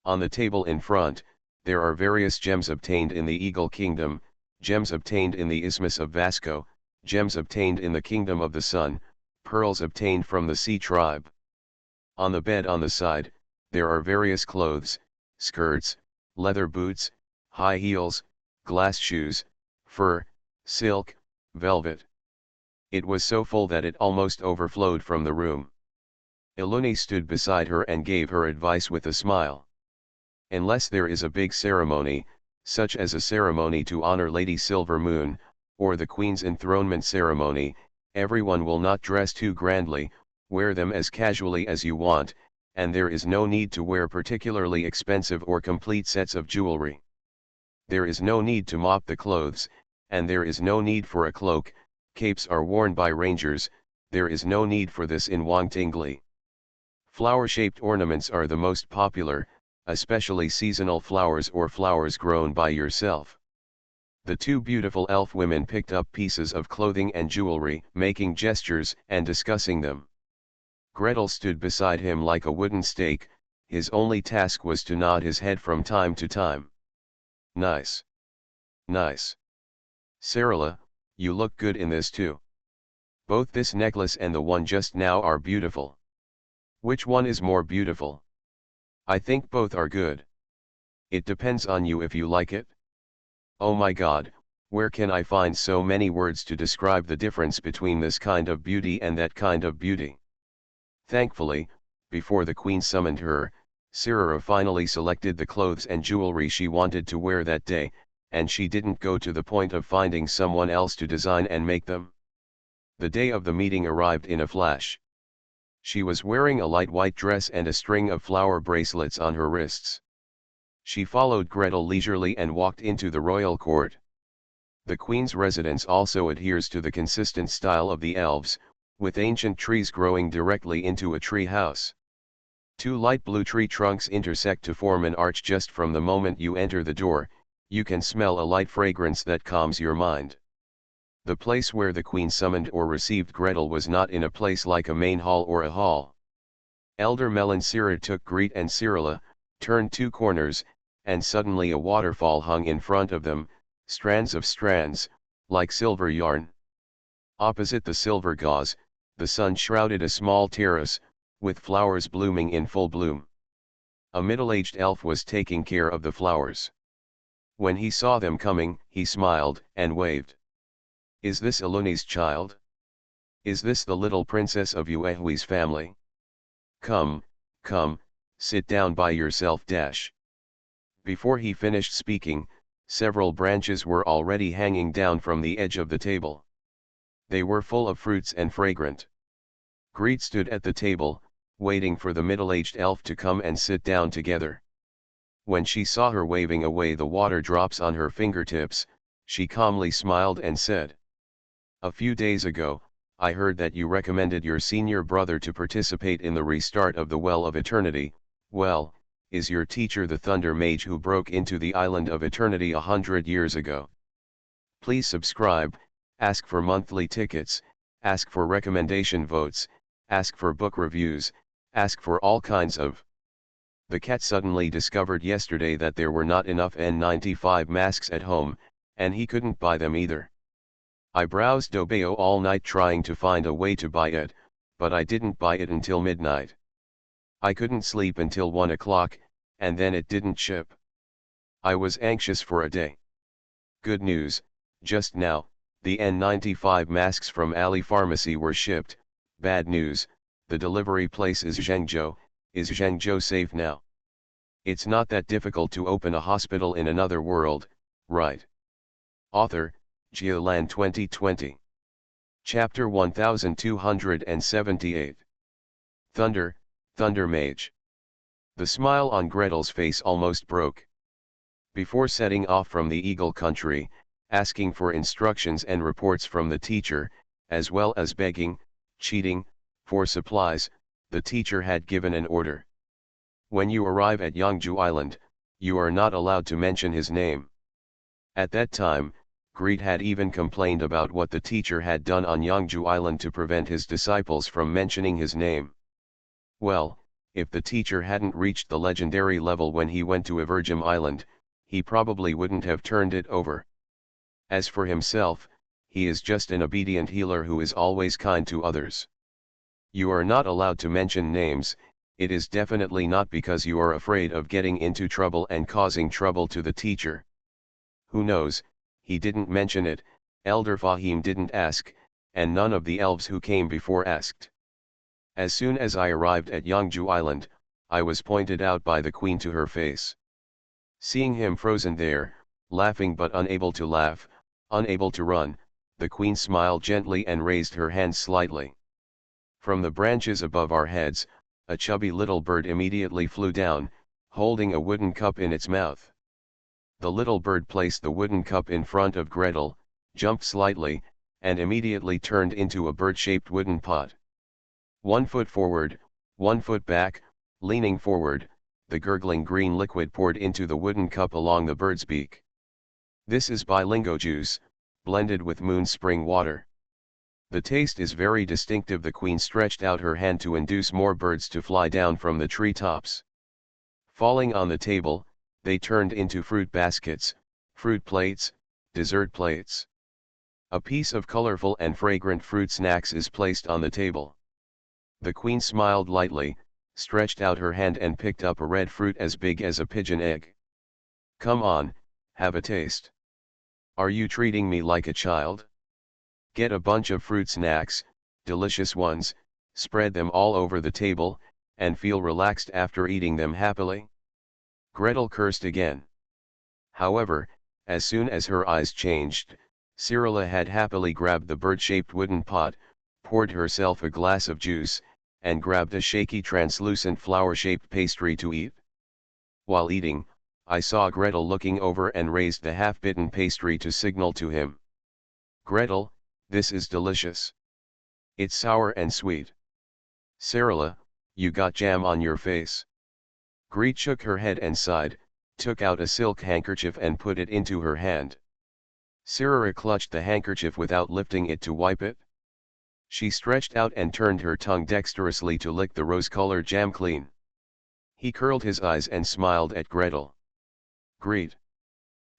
On the table in front, there are various gems obtained in the Eagle Kingdom, gems obtained in the Isthmus of Vasco, gems obtained in the Kingdom of the Sun, pearls obtained from the Sea tribe. On the bed on the side, there are various clothes, skirts, leather boots, high heels, glass shoes, fur, silk, velvet. It was so full that it almost overflowed from the room. Eluni stood beside her and gave her advice with a smile. Unless there is a big ceremony, such as a ceremony to honor Lady Silver Moon, or the Queen's enthronement ceremony, everyone will not dress too grandly, wear them as casually as you want, and there is no need to wear particularly expensive or complete sets of jewelry. There is no need to mop the clothes, and there is no need for a cloak. Capes are worn by rangers, there is no need for this in Wang Tingli. Flower-shaped ornaments are the most popular, especially seasonal flowers or flowers grown by yourself. The two beautiful elf women picked up pieces of clothing and jewelry, making gestures and discussing them. Gretel stood beside him like a wooden stake, his only task was to nod his head from time to time. Nice. Nice. Sarala, you look good in this too. Both this necklace and the one just now are beautiful. Which one is more beautiful? I think both are good. It depends on you if you like it. Oh my God, where can I find so many words to describe the difference between this kind of beauty and that kind of beauty? Thankfully, before the Queen summoned her, Sarara finally selected the clothes and jewelry she wanted to wear that day, and she didn't go to the point of finding someone else to design and make them. The day of the meeting arrived in a flash. She was wearing a light white dress and a string of flower bracelets on her wrists. She followed Gretel leisurely and walked into the royal court. The Queen's residence also adheres to the consistent style of the Elves, with ancient trees growing directly into a tree house. Two light blue tree trunks intersect to form an arch just from the moment you enter the door. You can smell a light fragrance that calms your mind. The place where the Queen summoned or received Gretel was not in a place like a main hall or a hall. Elder Melancira took Greet and Sarala, turned two corners, and suddenly a waterfall hung in front of them, strands of strands, like silver yarn. Opposite the silver gauze, the sun shrouded a small terrace, with flowers blooming in full bloom. A middle-aged elf was taking care of the flowers. When he saw them coming, he smiled and waved. Is this Eluni's child? Is this the little princess of Uehui's family? Come, come, sit down by yourself. Before he finished speaking, several branches were already hanging down from the edge of the table. They were full of fruits and fragrant. Greet stood at the table, waiting for the middle-aged elf to come and sit down together. When she saw her waving away the water drops on her fingertips, she calmly smiled and said, "A few days ago, I heard that you recommended your senior brother to participate in the restart of the Well of Eternity. Well, is your teacher the Thunder Mage who broke into the Island of Eternity 100 years ago? Please subscribe, ask for monthly tickets, ask for recommendation votes, ask for book reviews, ask for all kinds of." The cat suddenly discovered yesterday that there were not enough N95 masks at home, and he couldn't buy them either. I browsed Dobeo all night trying to find a way to buy it, but I didn't buy it until midnight. I couldn't sleep until 1 o'clock, and then it didn't ship. I was anxious for a day. Good news, just now, the N95 masks from Ali Pharmacy were shipped. Bad news, the delivery place is Zhengzhou. Is Zhengzhou safe now? It's not that difficult to open a hospital in another world, right? Author, Jialan 2020. Chapter 1278. Thunder, Thunder Mage. The smile on Gretel's face almost broke. Before setting off from the Eagle Country, asking for instructions and reports from the teacher, as well as begging, cheating, for supplies, the teacher had given an order. When you arrive at Yangju Island, you are not allowed to mention his name. At that time, Greet had even complained about what the teacher had done on Yangju Island to prevent his disciples from mentioning his name. Well, if the teacher hadn't reached the legendary level when he went to Evergem Island, he probably wouldn't have turned it over. As for himself, he is just an obedient healer who is always kind to others. You are not allowed to mention names. It is definitely not because you are afraid of getting into trouble and causing trouble to the teacher. Who knows, he didn't mention it, Elder Fahim didn't ask, and none of the elves who came before asked. As soon as I arrived at Yangju Island, I was pointed out by the queen to her face. Seeing him frozen there, laughing but unable to laugh, unable to run, the queen smiled gently and raised her hands slightly. From the branches above our heads, a chubby little bird immediately flew down, holding a wooden cup in its mouth. The little bird placed the wooden cup in front of Gretel, jumped slightly, and immediately turned into a bird-shaped wooden pot. 1 foot forward, 1 foot back, leaning forward, the gurgling green liquid poured into the wooden cup along the bird's beak. This is bilingo juice, blended with moon spring water. The taste is very distinctive. The queen stretched out her hand to induce more birds to fly down from the treetops. Falling on the table, they turned into fruit baskets, fruit plates, dessert plates. A piece of colorful and fragrant fruit snacks is placed on the table. The queen smiled lightly, stretched out her hand and picked up a red fruit as big as a pigeon egg. Come on, have a taste. Are you treating me like a child? Get a bunch of fruit snacks, delicious ones, spread them all over the table, and feel relaxed after eating them happily. Gretel cursed again. However, as soon as her eyes changed, Cyrilla had happily grabbed the bird-shaped wooden pot, poured herself a glass of juice, and grabbed a shaky translucent flower-shaped pastry to eat. While eating, I saw Gretel looking over and raised the half-bitten pastry to signal to him. Gretel, this is delicious. It's sour and sweet. Cyrilla, you got jam on your face. Greet shook her head and sighed, took out a silk handkerchief and put it into her hand. Cyrilla clutched the handkerchief without lifting it to wipe it. She stretched out and turned her tongue dexterously to lick the rose-colored jam clean. He curled his eyes and smiled at Gretel. Greet.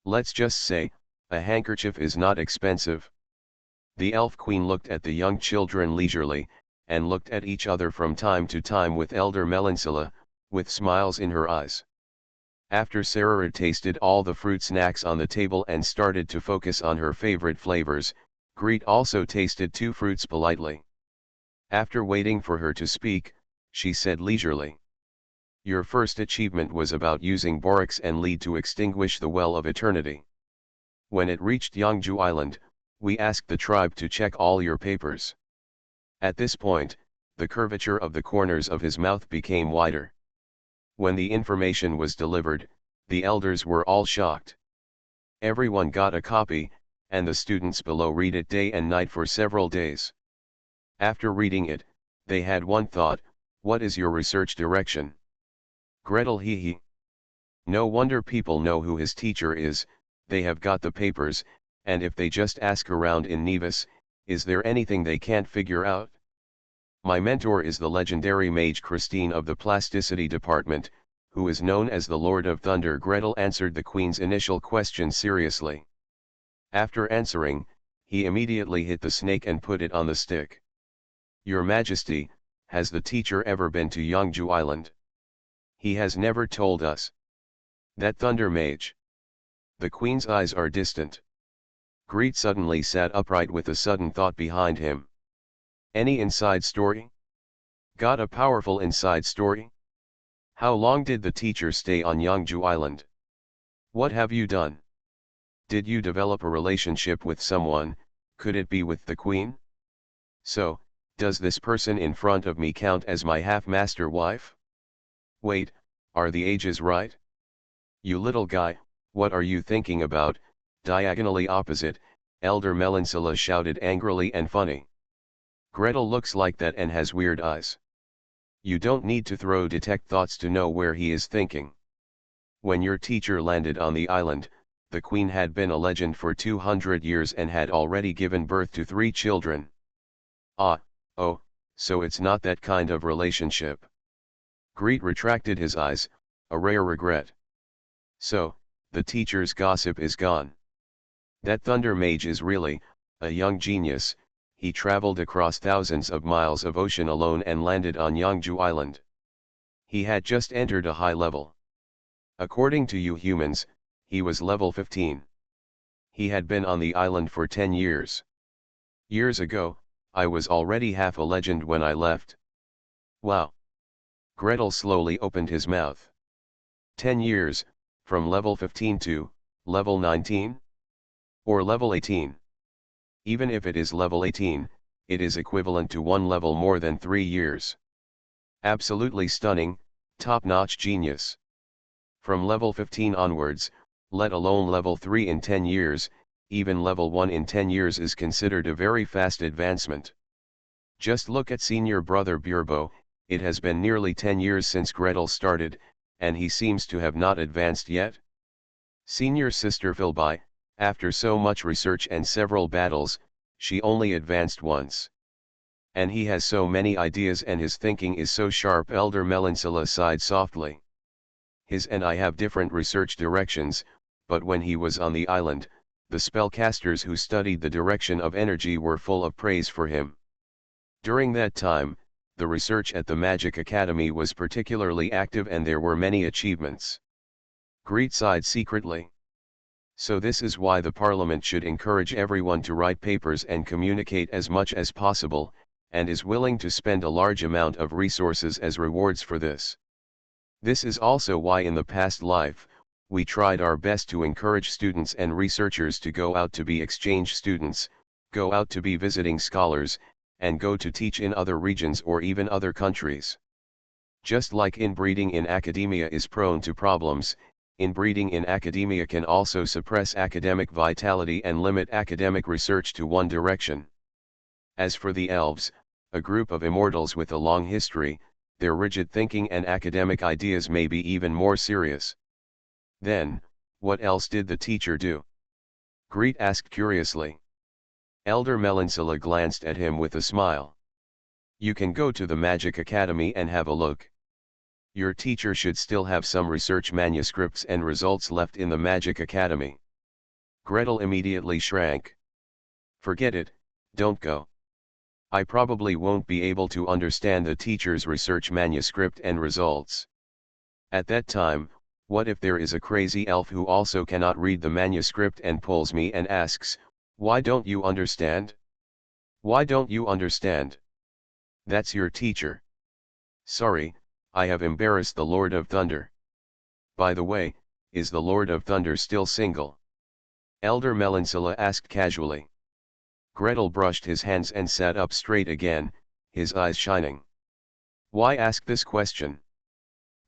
Let's just say, a handkerchief is not expensive. The elf queen looked at the young children leisurely, and looked at each other from time to time with Elder Melancilla, with smiles in her eyes. After Sarah tasted all the fruit snacks on the table and started to focus on her favorite flavors, Greet also tasted 2 fruits politely. After waiting for her to speak, she said leisurely. Your first achievement was about using borax and lead to extinguish the Well of Eternity. When it reached Yangju Island, we asked the tribe to check all your papers. At this point, the curvature of the corners of his mouth became wider. When the information was delivered, the elders were all shocked. Everyone got a copy, and the students below read it day and night for several days. After reading it, they had one thought: what is your research direction? Gretel hee. No wonder people know who his teacher is, they have got the papers, and if they just ask around in Nevis, is there anything they can't figure out? My mentor is the legendary mage Christine of the Plasticity Department, who is known as the Lord of Thunder. Gretel answered the queen's initial question seriously. After answering, he immediately hit the snake and put it on the stick. Your Majesty, has the teacher ever been to Yangju Island? He has never told us. That Thunder Mage. The queen's eyes are distant. Greet suddenly sat upright with a sudden thought behind him. Any inside story? Got a powerful inside story? How long did the teacher stay on Yangju Island? What have you done? Did you develop a relationship with someone? Could it be with the queen? So, does this person in front of me count as my half-master wife? Wait, are the ages right? You little guy, what are you thinking about? Diagonally opposite, Elder Melancilla shouted angrily and funny. Gretel looks like that and has weird eyes. You don't need to throw detect thoughts to know where he is thinking. When your teacher landed on the island, the queen had been a legend for 200 years and had already given birth to 3 children. Oh, so it's not that kind of relationship. Greet retracted his eyes, a rare regret. So, the teacher's gossip is gone. That Thunder Mage is really a young genius. He traveled across thousands of miles of ocean alone and landed on Yangju Island. He had just entered a high level. According to you humans, he was level 15. He had been on the island for 10 years. Years ago, I was already half a legend when I left. Wow. Gretel slowly opened his mouth. 10 years, from level 15 to level 19? Or level 18? Even if it is level 18, it is equivalent to one level more than 3 years. Absolutely stunning, top-notch genius. From level 15 onwards, let alone level 3 in 10 years, even level 1 in 10 years is considered a very fast advancement. Just look at senior brother Burbo, it has been nearly 10 years since Gretel started, and he seems to have not advanced yet. Senior sister Philby, after so much research and several battles, she only advanced once. And he has so many ideas and his thinking is so sharp. Elder Melancela sighed softly. His and I have different research directions, but when he was on the island, the spellcasters who studied the direction of energy were full of praise for him. During that time, the research at the Magic Academy was particularly active and there were many achievements. Greet sighed secretly. So this is why the Parliament should encourage everyone to write papers and communicate as much as possible, and is willing to spend a large amount of resources as rewards for this. This is also why in the past life, we tried our best to encourage students and researchers to go out to be exchange students, go out to be visiting scholars, and go to teach in other regions or even other countries. Just like inbreeding in academia is prone to problems, inbreeding in academia can also suppress academic vitality and limit academic research to one direction. As for the Elves, a group of immortals with a long history, their rigid thinking and academic ideas may be even more serious. Then, what else did the teacher do? Greet asked curiously. Elder Melancela glanced at him with a smile. You can go to the Magic Academy and have a look. Your teacher should still have some research manuscripts and results left in the Magic Academy. Gretel immediately shrank. Forget it, don't go. I probably won't be able to understand the teacher's research manuscript and results. At that time, what if there is a crazy elf who also cannot read the manuscript and pulls me and asks, why don't you understand? Why don't you understand? That's your teacher. Sorry, I have embarrassed the Lord of Thunder. By the way, is the Lord of Thunder still single? Elder Melancela asked casually. Gretel brushed his hands and sat up straight again, his eyes shining. Why ask this question?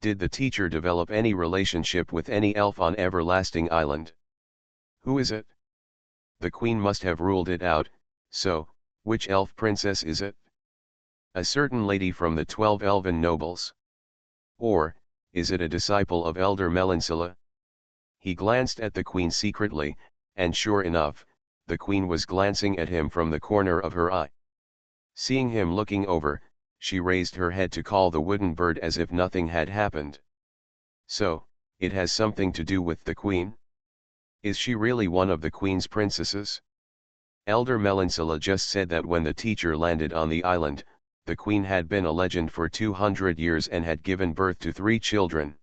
Did the teacher develop any relationship with any elf on Everlasting Island? Who is it? The queen must have ruled it out, so, which elf princess is it? A certain lady from the 12 elven nobles? Or, is it a disciple of Elder Melancela? He glanced at the queen secretly, and sure enough, the queen was glancing at him from the corner of her eye. Seeing him looking over, she raised her head to call the wooden bird as if nothing had happened. So, it has something to do with the queen? Is she really one of the queen's princesses? Elder Melancela just said that when the teacher landed on the island, the queen had been a legend for 200 years and had given birth to 3 children.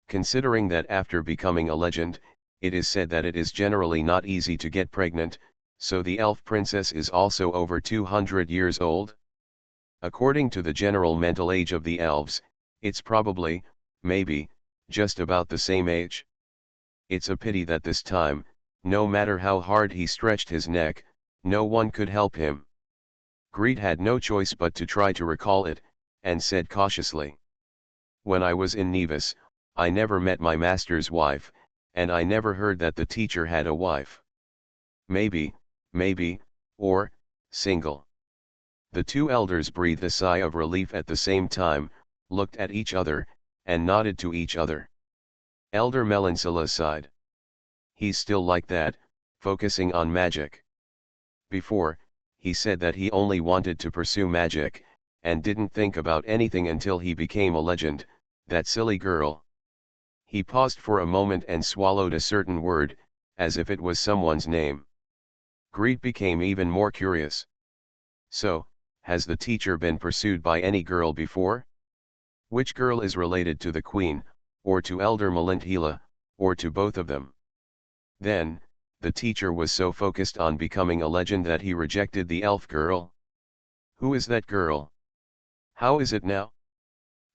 Considering that after becoming a legend, it is said that it is generally not easy to get pregnant, so the elf princess is also over 200 years old? According to the general mental age of the elves, it's probably, maybe, just about the same age. It's a pity that this time, no matter how hard he stretched his neck, no one could help him. Greed had no choice but to try to recall it, and said cautiously. When I was in Nevis, I never met my master's wife, and I never heard that the teacher had a wife. Maybe, or, single. The 2 elders breathed a sigh of relief at the same time, looked at each other, and nodded to each other. Elder Melancela sighed. He's still like that, focusing on magic. Before, he said that he only wanted to pursue magic, and didn't think about anything until he became a legend, that silly girl. He paused for a moment and swallowed a certain word, as if it was someone's name. Greet became even more curious. So, has the teacher been pursued by any girl before? Which girl is related to the queen, or to Elder Melinthila, or to both of them? Then, the teacher was so focused on becoming a legend that he rejected the elf girl. Who is that girl? How is it now?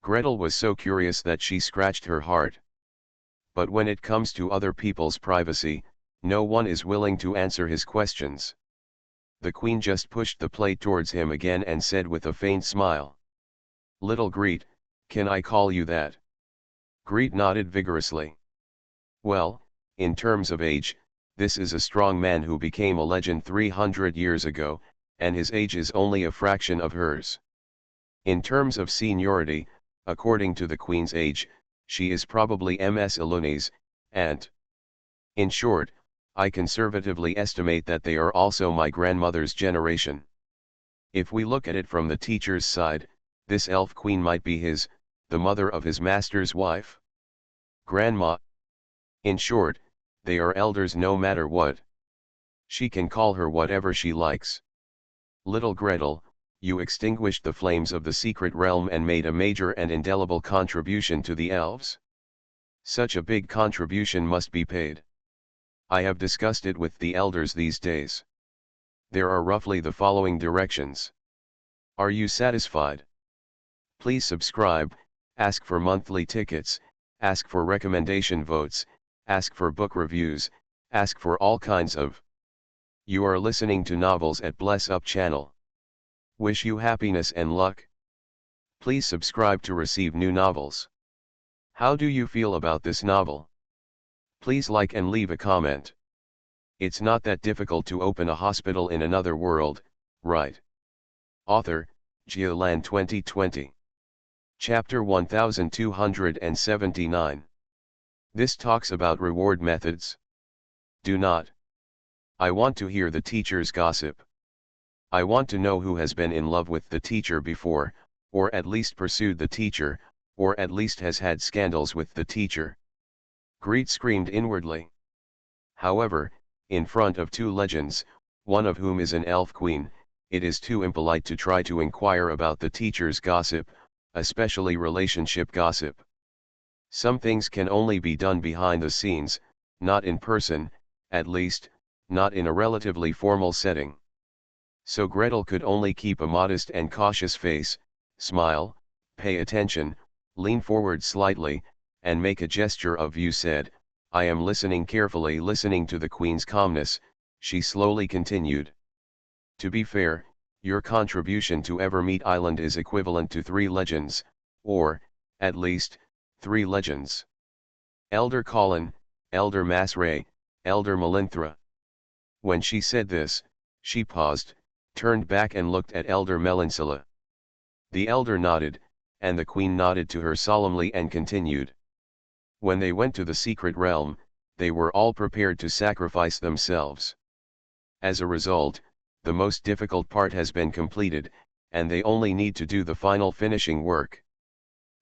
Gretel was so curious that she scratched her heart. But when it comes to other people's privacy, no one is willing to answer his questions. The queen just pushed the plate towards him again and said with a faint smile, "Little Greet, can I call you that?" Greet nodded vigorously. Well, in terms of age, this is a strong man who became a legend 300 years ago, and his age is only a fraction of hers. In terms of seniority, according to the queen's age, she is probably Ms. Iluni's aunt. In short, I conservatively estimate that they are also my grandmother's generation. If we look at it from the teacher's side, this elf queen might be the mother of his master's wife. Grandma. In short, they are elders no matter what. She can call her whatever she likes. Little Gretel, you extinguished the flames of the secret realm and made a major and indelible contribution to the elves. Such a big contribution must be paid. I have discussed it with the elders these days. There are roughly the following directions. Are you satisfied? Please subscribe, ask for monthly tickets, ask for recommendation votes, ask for book reviews, ask for all kinds of. You are listening to Novels at Bless Up channel. Wish you happiness and luck. Please subscribe to receive new novels. How do you feel about this novel? Please like and leave a comment. It's not that difficult to open a hospital in another world, right? Author, Geoland 2020. Chapter 1279. This talks about reward methods. Do not. I want to hear the teacher's gossip. I want to know who has been in love with the teacher before, or at least pursued the teacher, or at least has had scandals with the teacher. Greet screamed inwardly. However, in front of two legends, one of whom is an elf queen, it is too impolite to try to inquire about the teacher's gossip, especially relationship gossip. Some things can only be done behind the scenes, not in person, at least, not in a relatively formal setting. So Gretel could only keep a modest and cautious face, smile, pay attention, lean forward slightly, and make a gesture of "You said, I am listening carefully." Listening to the queen's calmness, she slowly continued. To be fair, your contribution to Evermeet Island is equivalent to 3 legends, or, at least, 3 legends. Elder Colin, Elder Masray, Elder Melinthra. When she said this, she paused, turned back and looked at Elder Melinthila. The elder nodded, and the queen nodded to her solemnly and continued. When they went to the secret realm, they were all prepared to sacrifice themselves. As a result, the most difficult part has been completed, and they only need to do the final finishing work.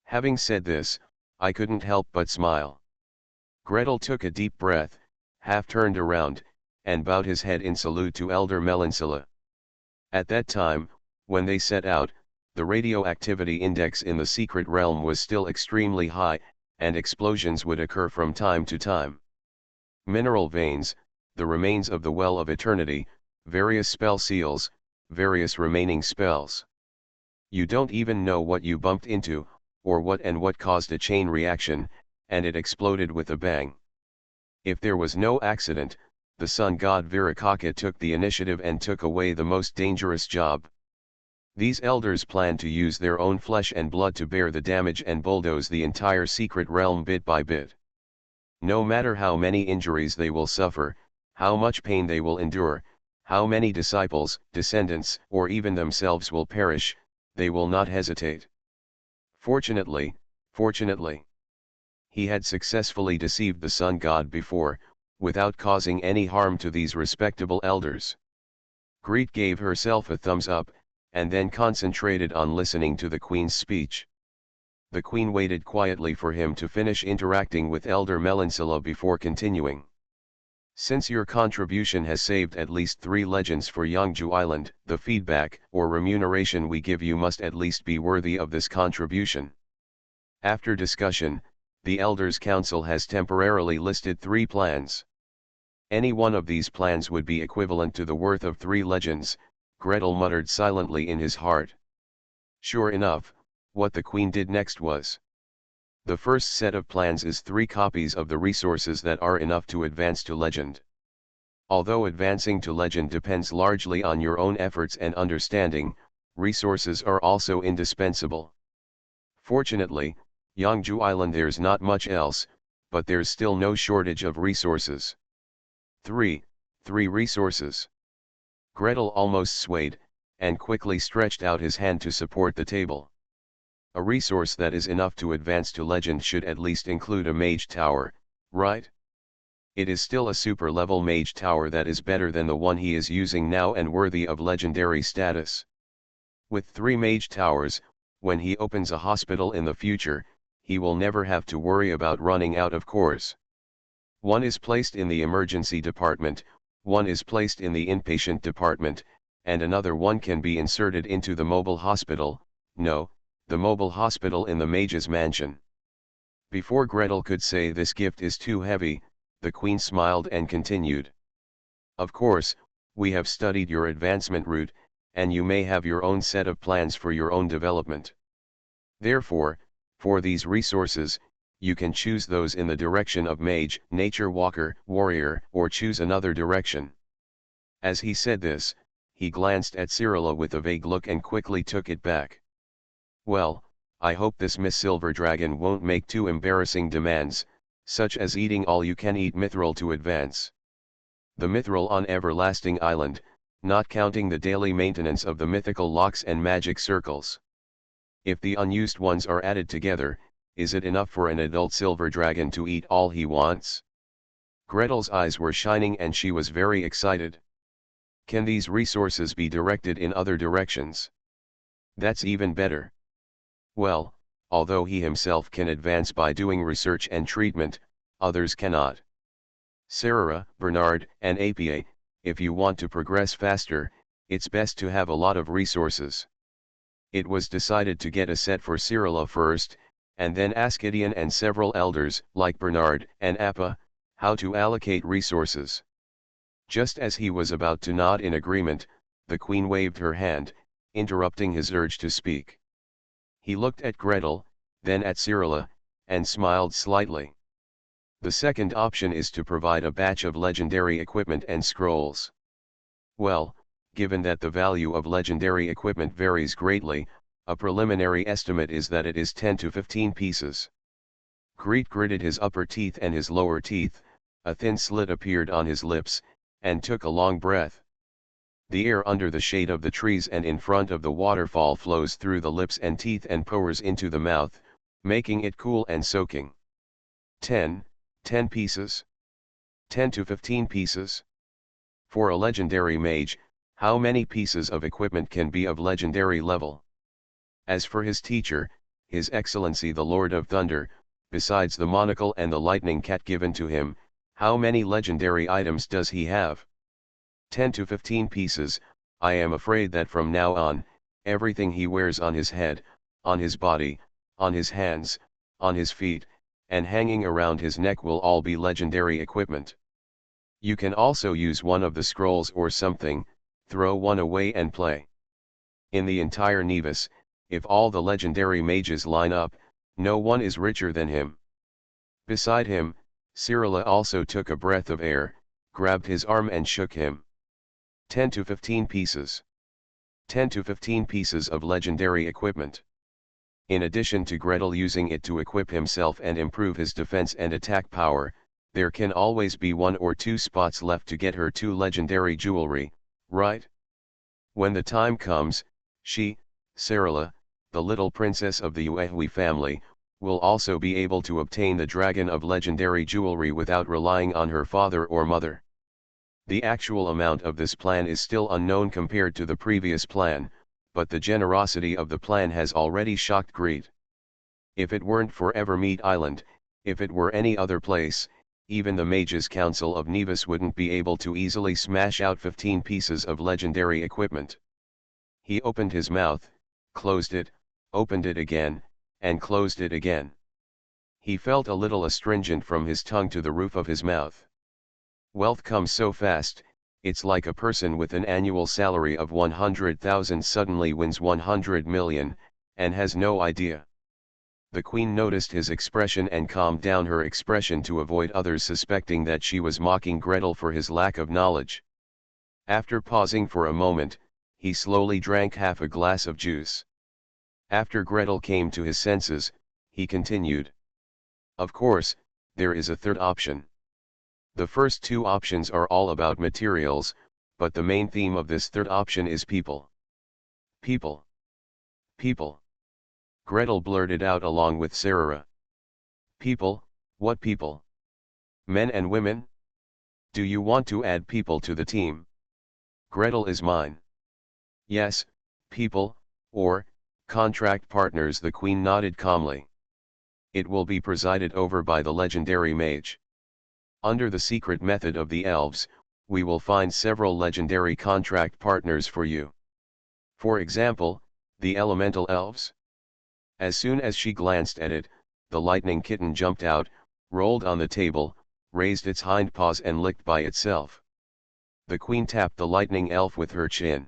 Having said this, I couldn't help but smile. Gretel took a deep breath, half turned around, and bowed his head in salute to Elder Melinthila. At that time, when they set out, the radioactivity index in the secret realm was still extremely high, and explosions would occur from time to time. Mineral veins, the remains of the Well of Eternity, various spell seals, various remaining spells. You don't even know what you bumped into, or what caused a chain reaction, and it exploded with a bang. If there was no accident, the sun god Virakaka took the initiative and took away the most dangerous job. These elders planned to use their own flesh and blood to bear the damage and bulldoze the entire secret realm bit by bit. No matter how many injuries they will suffer, how much pain they will endure, how many disciples, descendants, or even themselves will perish, they will not hesitate. Fortunately, he had successfully deceived the sun god before, without causing any harm to these respectable elders. Greet gave herself a thumbs up, and then concentrated on listening to the queen's speech. The queen waited quietly for him to finish interacting with Elder Melancilla before continuing. Since your contribution has saved at least 3 legends for Yangju Island, the feedback or remuneration we give you must at least be worthy of this contribution. After discussion, the Elders' Council has temporarily listed 3 plans. Any one of these plans would be equivalent to the worth of 3 legends, Gretel muttered silently in his heart. Sure enough, what the queen did next was. The first set of plans is 3 copies of the resources that are enough to advance to legend. Although advancing to legend depends largely on your own efforts and understanding, resources are also indispensable. Fortunately, Yangju Island there's not much else, but there's still no shortage of resources. 3 resources. Gretel almost swayed, and quickly stretched out his hand to support the table. A resource that is enough to advance to legend should at least include a mage tower, right? It is still a super level mage tower that is better than the one he is using now and worthy of legendary status. With 3 mage towers, when he opens a hospital in the future, he will never have to worry about running out of cores. One is placed in the emergency department, one is placed in the inpatient department, and another one can be inserted into the mobile hospital, no, the mobile hospital in the mage's mansion. Before Gretel could say this gift is too heavy, the queen smiled and continued. Of course, we have studied your advancement route, and you may have your own set of plans for your own development. Therefore, for these resources, you can choose those in the direction of mage, nature walker, warrior, or choose another direction. As he said this, he glanced at Cyrilla with a vague look and quickly took it back. Well, I hope this Miss Silver Dragon won't make too embarrassing demands, such as eating all-you-can-eat mithril to advance. The mithril on Everlasting Island, not counting the daily maintenance of the mythical locks and magic circles. If the unused ones are added together, is it enough for an adult silver dragon to eat all he wants? Gretel's eyes were shining and she was very excited. Can these resources be directed in other directions? That's even better. Well, although he himself can advance by doing research and treatment, others cannot. Sarah, Bernard, and Apa, if you want to progress faster, it's best to have a lot of resources. It was decided to get a set for Cyrilla first, and then ask Gideon and several elders, like Bernard and Appa, how to allocate resources. Just as he was about to nod in agreement, the queen waved her hand, interrupting his urge to speak. He looked at Gretel, then at Cyrilla, and smiled slightly. The second option is to provide a batch of legendary equipment and scrolls. Well, given that the value of legendary equipment varies greatly, a preliminary estimate is that it is 10 to 15 pieces. Greet gritted his upper teeth and his lower teeth, a thin slit appeared on his lips, and took a long breath. The air under the shade of the trees and in front of the waterfall flows through the lips and teeth and pours into the mouth, making it cool and soaking. 10 pieces? 10 to 15 pieces? For a legendary mage, how many pieces of equipment can be of legendary level? As for his teacher, His Excellency the Lord of Thunder, besides the monocle and the lightning cat given to him, how many legendary items does he have? 10 to 15 pieces. I am afraid that from now on, everything he wears on his head, on his body, on his hands, on his feet, and hanging around his neck will all be legendary equipment. You can also use one of the scrolls or something, throw one away and play. In the entire Nevis, if all the legendary mages line up, no one is richer than him. Beside him, Cyrilla also took a breath of air, grabbed his arm and shook him. 10 to 15 pieces. 10 to 15 pieces of legendary equipment. In addition to Gretel using it to equip himself and improve his defense and attack power, there can always be 1 or 2 spots left to get her 2 legendary jewelry, right? When the time comes, she, Cyrilla, the little princess of the Uehui family, will also be able to obtain the dragon of legendary jewelry without relying on her father or mother. The actual amount of this plan is still unknown compared to the previous plan, but the generosity of the plan has already shocked Greet. If it weren't for Evermeet Island, if it were any other place, even the Mages' Council of Nevis wouldn't be able to easily smash out 15 pieces of legendary equipment. He opened his mouth, closed it, opened it again, and closed it again. He felt a little astringent from his tongue to the roof of his mouth. Wealth comes so fast, it's like a person with an annual salary of 100,000 suddenly wins 100 million, and has no idea. The Queen noticed his expression and calmed down her expression to avoid others suspecting that she was mocking Gretel for his lack of knowledge. After pausing for a moment, he slowly drank half a glass of juice. After Gretel came to his senses, he continued. Of course, there is a third option. The first two options are all about materials, but the main theme of this third option is people. People. People. Gretel blurted out along with Sarah. People, what people? Men and women? Do you want to add people to the team? Gretel is mine. Yes, people, or, contract partners. The Queen nodded calmly. It will be presided over by the legendary mage. Under the secret method of the elves, we will find several legendary contract partners for you. For example, the elemental elves. As soon as she glanced at it, the lightning kitten jumped out, rolled on the table, raised its hind paws and licked by itself. The Queen tapped the lightning elf with her chin.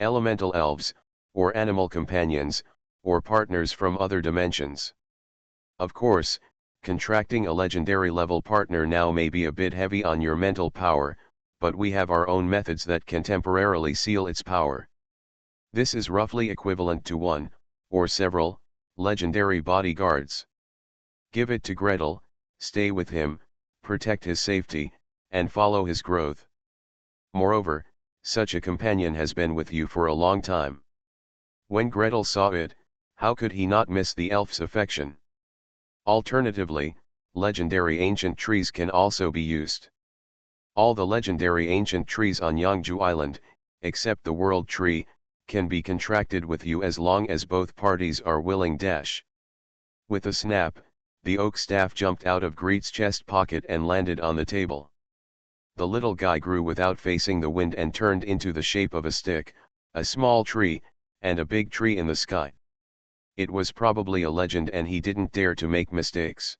Elemental elves, or animal companions, or partners from other dimensions. Of course, contracting a legendary level partner now may be a bit heavy on your mental power, but we have our own methods that can temporarily seal its power. This is roughly equivalent to one, or several, legendary bodyguards. Give it to Gretel, stay with him, protect his safety, and follow his growth. Moreover, such a companion has been with you for a long time. When Gretel saw it, how could he not miss the elf's affection? Alternatively, legendary ancient trees can also be used. All the legendary ancient trees on Yangju Island, except the World Tree, can be contracted with you as long as both parties are willing. With a snap, the oak staff jumped out of Greet's chest pocket and landed on the table. The little guy grew without facing the wind and turned into the shape of a stick, a small tree, and a big tree in the sky. It was probably a legend and he didn't dare to make mistakes.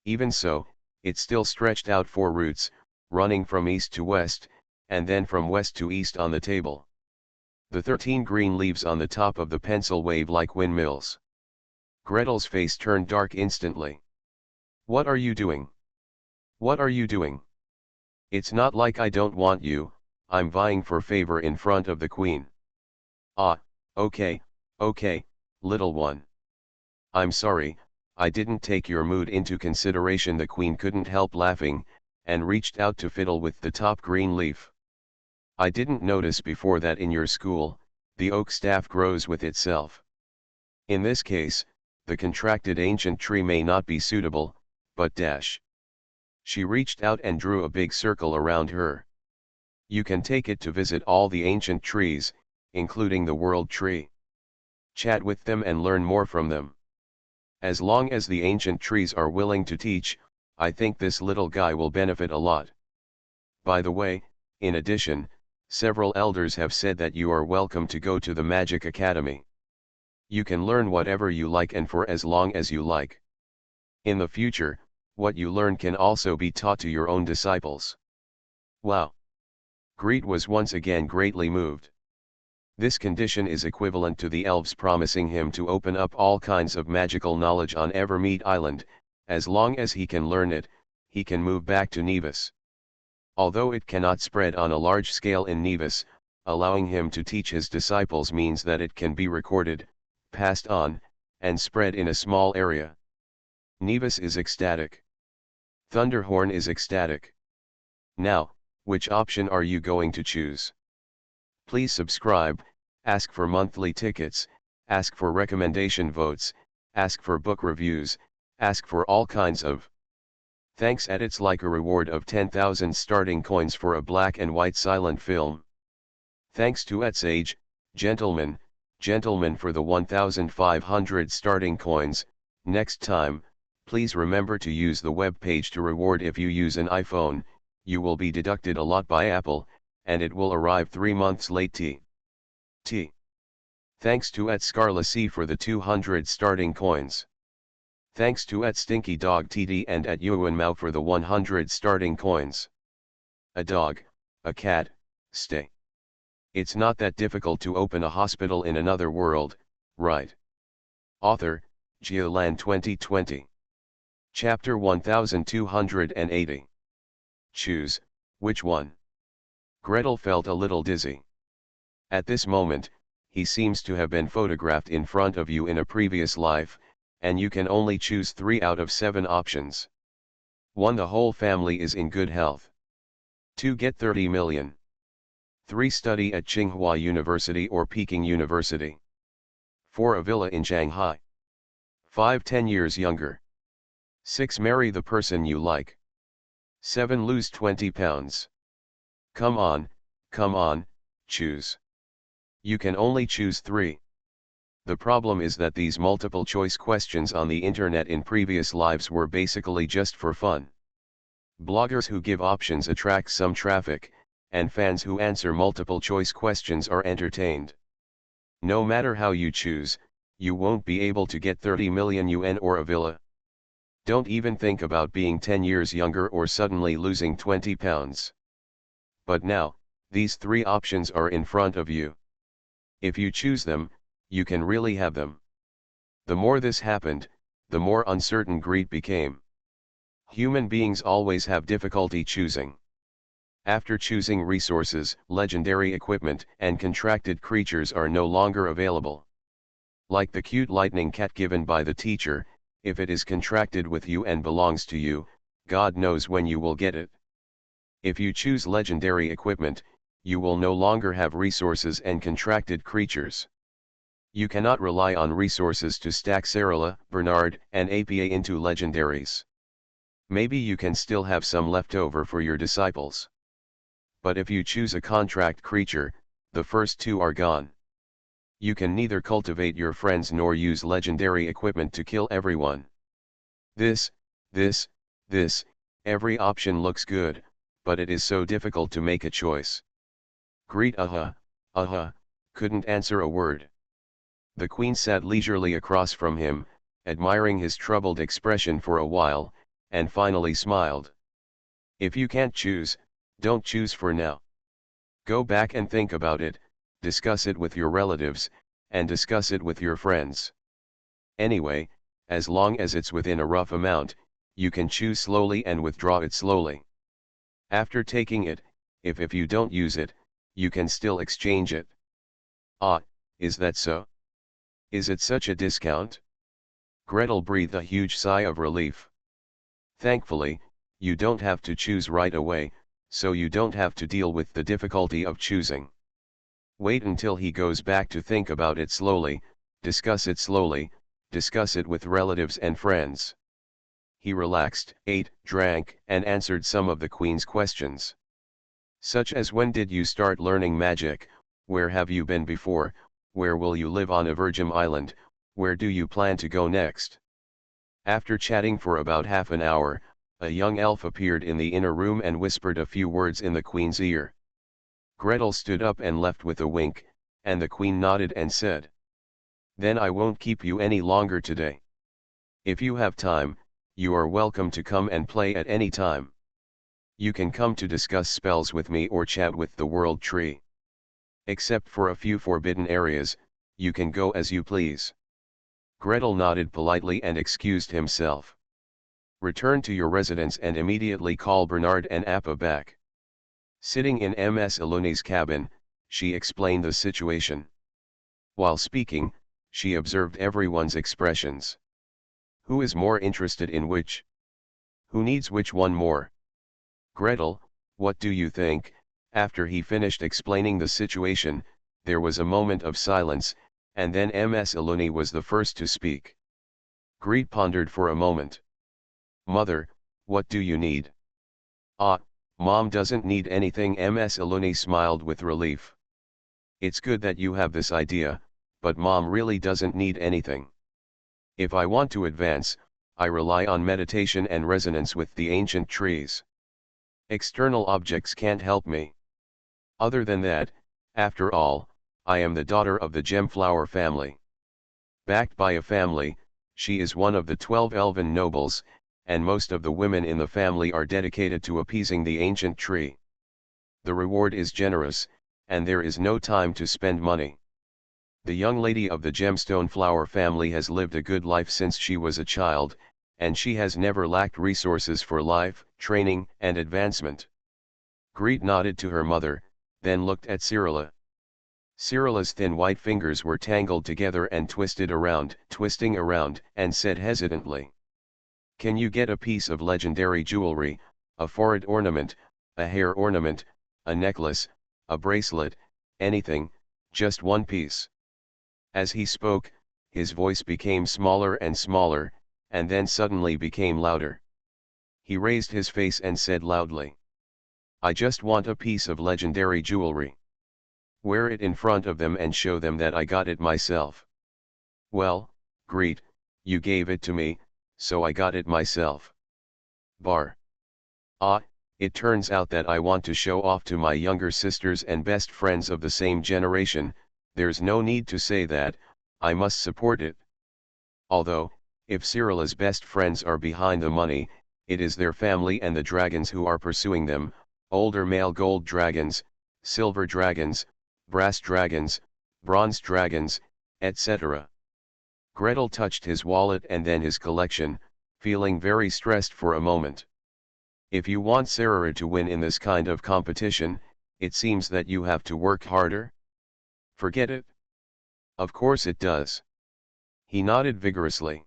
Even so, it still stretched out 4 roots, running from east to west, and then from west to east on the table. The 13 green leaves on the top of the pencil wave like windmills. Gretel's face turned dark instantly. What are you doing? What are you doing? It's not like I don't want you, I'm vying for favor in front of the Queen. Ah, okay, little one. I'm sorry, I didn't take your mood into consideration. The Queen couldn't help laughing, and reached out to fiddle with the top green leaf. I didn't notice before that in your school, the oak staff grows with itself. In this case, the contracted ancient tree may not be suitable, but She reached out and drew a big circle around her. You can take it to visit all the ancient trees, including the World Tree. Chat with them and learn more from them. As long as the ancient trees are willing to teach, I think this little guy will benefit a lot. By the way, in addition, several elders have said that you are welcome to go to the Magic Academy. You can learn whatever you like and for as long as you like. In the future, what you learn can also be taught to your own disciples. Wow! Greet was once again greatly moved. This condition is equivalent to the elves promising him to open up all kinds of magical knowledge on Evermeet Island. As long as he can learn it, he can move back to Nevis. Although it cannot spread on a large scale in Nevis, allowing him to teach his disciples means that it can be recorded, passed on, and spread in a small area. Nevis is ecstatic. Thunderhorn is ecstatic. Now, which option are you going to choose? Please subscribe, ask for monthly tickets, ask for recommendation votes, ask for book reviews, ask for all kinds of thanks. It's like a reward of 10,000 starting coins for a black and white silent film. Thanks to Sage, gentlemen, for the 1,500 starting coins, Next time, please remember to use the web page to reward. If you use an iPhone, you will be deducted a lot by Apple, and it will arrive 3 months late. T. Thanks to @Scarlacy for the 200 starting coins. Thanks to @StinkyDogTD and @Yuanmao for the 100 starting coins. A dog, a cat, stay. It's not that difficult to open a hospital in another world, right? Author, Geoland 2020. Chapter 1280. Choose, which one? Gretel felt a little dizzy. At this moment, he seems to have been photographed in front of you in a previous life, and you can only choose 3 out of 7 options. 1. The whole family is in good health. 2. Get 30 million. 3. Study at Tsinghua University or Peking University. 4. A villa in Shanghai. 5. 10 years younger. 6. Marry the person you like. 7. Lose 20 pounds. Come on, choose. You can only choose 3. The problem is that these multiple choice questions on the internet in previous lives were basically just for fun. Bloggers who give options attract some traffic, and fans who answer multiple choice questions are entertained. No matter how you choose, you won't be able to get 30 million yuan or a villa. Don't even think about being 10 years younger or suddenly losing 20 pounds. But now, these 3 options are in front of you. If you choose them, you can really have them. The more this happened, the more uncertain greed became. Human beings always have difficulty choosing. After choosing, resources, legendary equipment, and contracted creatures are no longer available. Like the cute lightning cat given by the teacher, if it is contracted with you and belongs to you, God knows when you will get it. If you choose legendary equipment, you will no longer have resources and contracted creatures. You cannot rely on resources to stack Sarala, Bernard, and APA into legendaries. Maybe you can still have some left over for your disciples. But if you choose a contract creature, the first 2 are gone. You can neither cultivate your friends nor use legendary equipment to kill everyone. Every option looks good, but it is so difficult to make a choice. Greet couldn't answer a word. The queen sat leisurely across from him, admiring his troubled expression for a while, and finally smiled. If you can't choose, don't choose for now. Go back and think about it, discuss it with your relatives, and discuss it with your friends. Anyway, as long as it's within a rough amount, you can choose slowly and withdraw it slowly. After taking it, if you don't use it, you can still exchange it. Ah, is that so? Is it such a discount? Gretel breathed a huge sigh of relief. Thankfully, you don't have to choose right away, so you don't have to deal with the difficulty of choosing. Wait until he goes back to think about it slowly, discuss it with relatives and friends. He relaxed, ate, drank, and answered some of the queen's questions. Such as when did you start learning magic, where have you been before, where will you live on a Virgin Island, where do you plan to go next? After chatting for about half an hour, a young elf appeared in the inner room and whispered a few words in the queen's ear. Gretel stood up and left with a wink, and the queen nodded and said, "Then I won't keep you any longer today. If you have time, you are welcome to come and play at any time. You can come to discuss spells with me or chat with the World Tree. Except for a few forbidden areas, you can go as you please." Gretel nodded politely and excused himself. "Return to your residence and immediately call Bernard and Appa back." Sitting in Ms. Aluni's cabin, she explained the situation. While speaking, she observed everyone's expressions. Who is more interested in which? Who needs which one more? Gretel, what do you think? After he finished explaining the situation, there was a moment of silence, and then Ms. Aluni was the first to speak. Greet pondered for a moment. "Mother, what do you need?" "Ah, Mom doesn't need anything." Ms. Aluni smiled with relief. "It's good that you have this idea, but Mom really doesn't need anything. If I want to advance, I rely on meditation and resonance with the ancient trees. External objects can't help me. Other than that, after all, I am the daughter of the Gemflower family. Backed by a family, she is one of the 12 elven nobles, and most of the women in the family are dedicated to appeasing the ancient tree. The reward is generous, and there is no time to spend money. The young lady of the gemstone flower family has lived a good life since she was a child, and she has never lacked resources for life, training, and advancement. Greet nodded to her mother, then looked at Cyrilla. Cyrilla's thin white fingers were tangled together and twisting around, and said hesitantly, "Can you get a piece of legendary jewelry, a forehead ornament, a hair ornament, a necklace, a bracelet, anything, just one piece?" As he spoke, his voice became smaller and smaller, and then suddenly became louder. He raised his face and said loudly, "I just want a piece of legendary jewelry. Wear it in front of them and show them that I got it myself." "Well, Greet, you gave it to me, so I got it myself." Bar. "Ah, it turns out that I want to show off to my younger sisters and best friends of the same generation. There's no need to say that, I must support it. Although, if Cyrilla's best friends are behind the money, it is their family and the dragons who are pursuing them, older male gold dragons, silver dragons, brass dragons, bronze dragons, etc." Gretel touched his wallet and then his collection, feeling very stressed for a moment. "If you want Sarah to win in this kind of competition, it seems that you have to work harder?" "Forget it." "Of course it does." He nodded vigorously.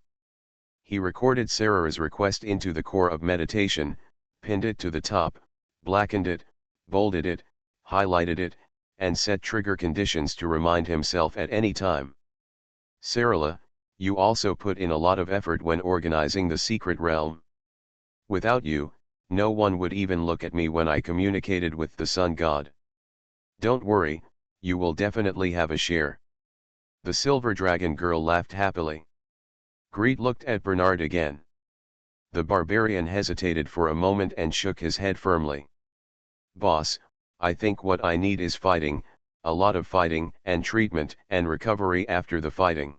He recorded Sarah's request into the core of meditation, pinned it to the top, blackened it, bolded it, highlighted it, and set trigger conditions to remind himself at any time. "Sarah, you also put in a lot of effort when organizing the secret realm. Without you, no one would even look at me when I communicated with the sun god. Don't worry, you will definitely have a share." The silver dragon girl laughed happily. Greet looked at Bernard again. The barbarian hesitated for a moment and shook his head firmly. "Boss, I think what I need is fighting, a lot of fighting and treatment and recovery after the fighting.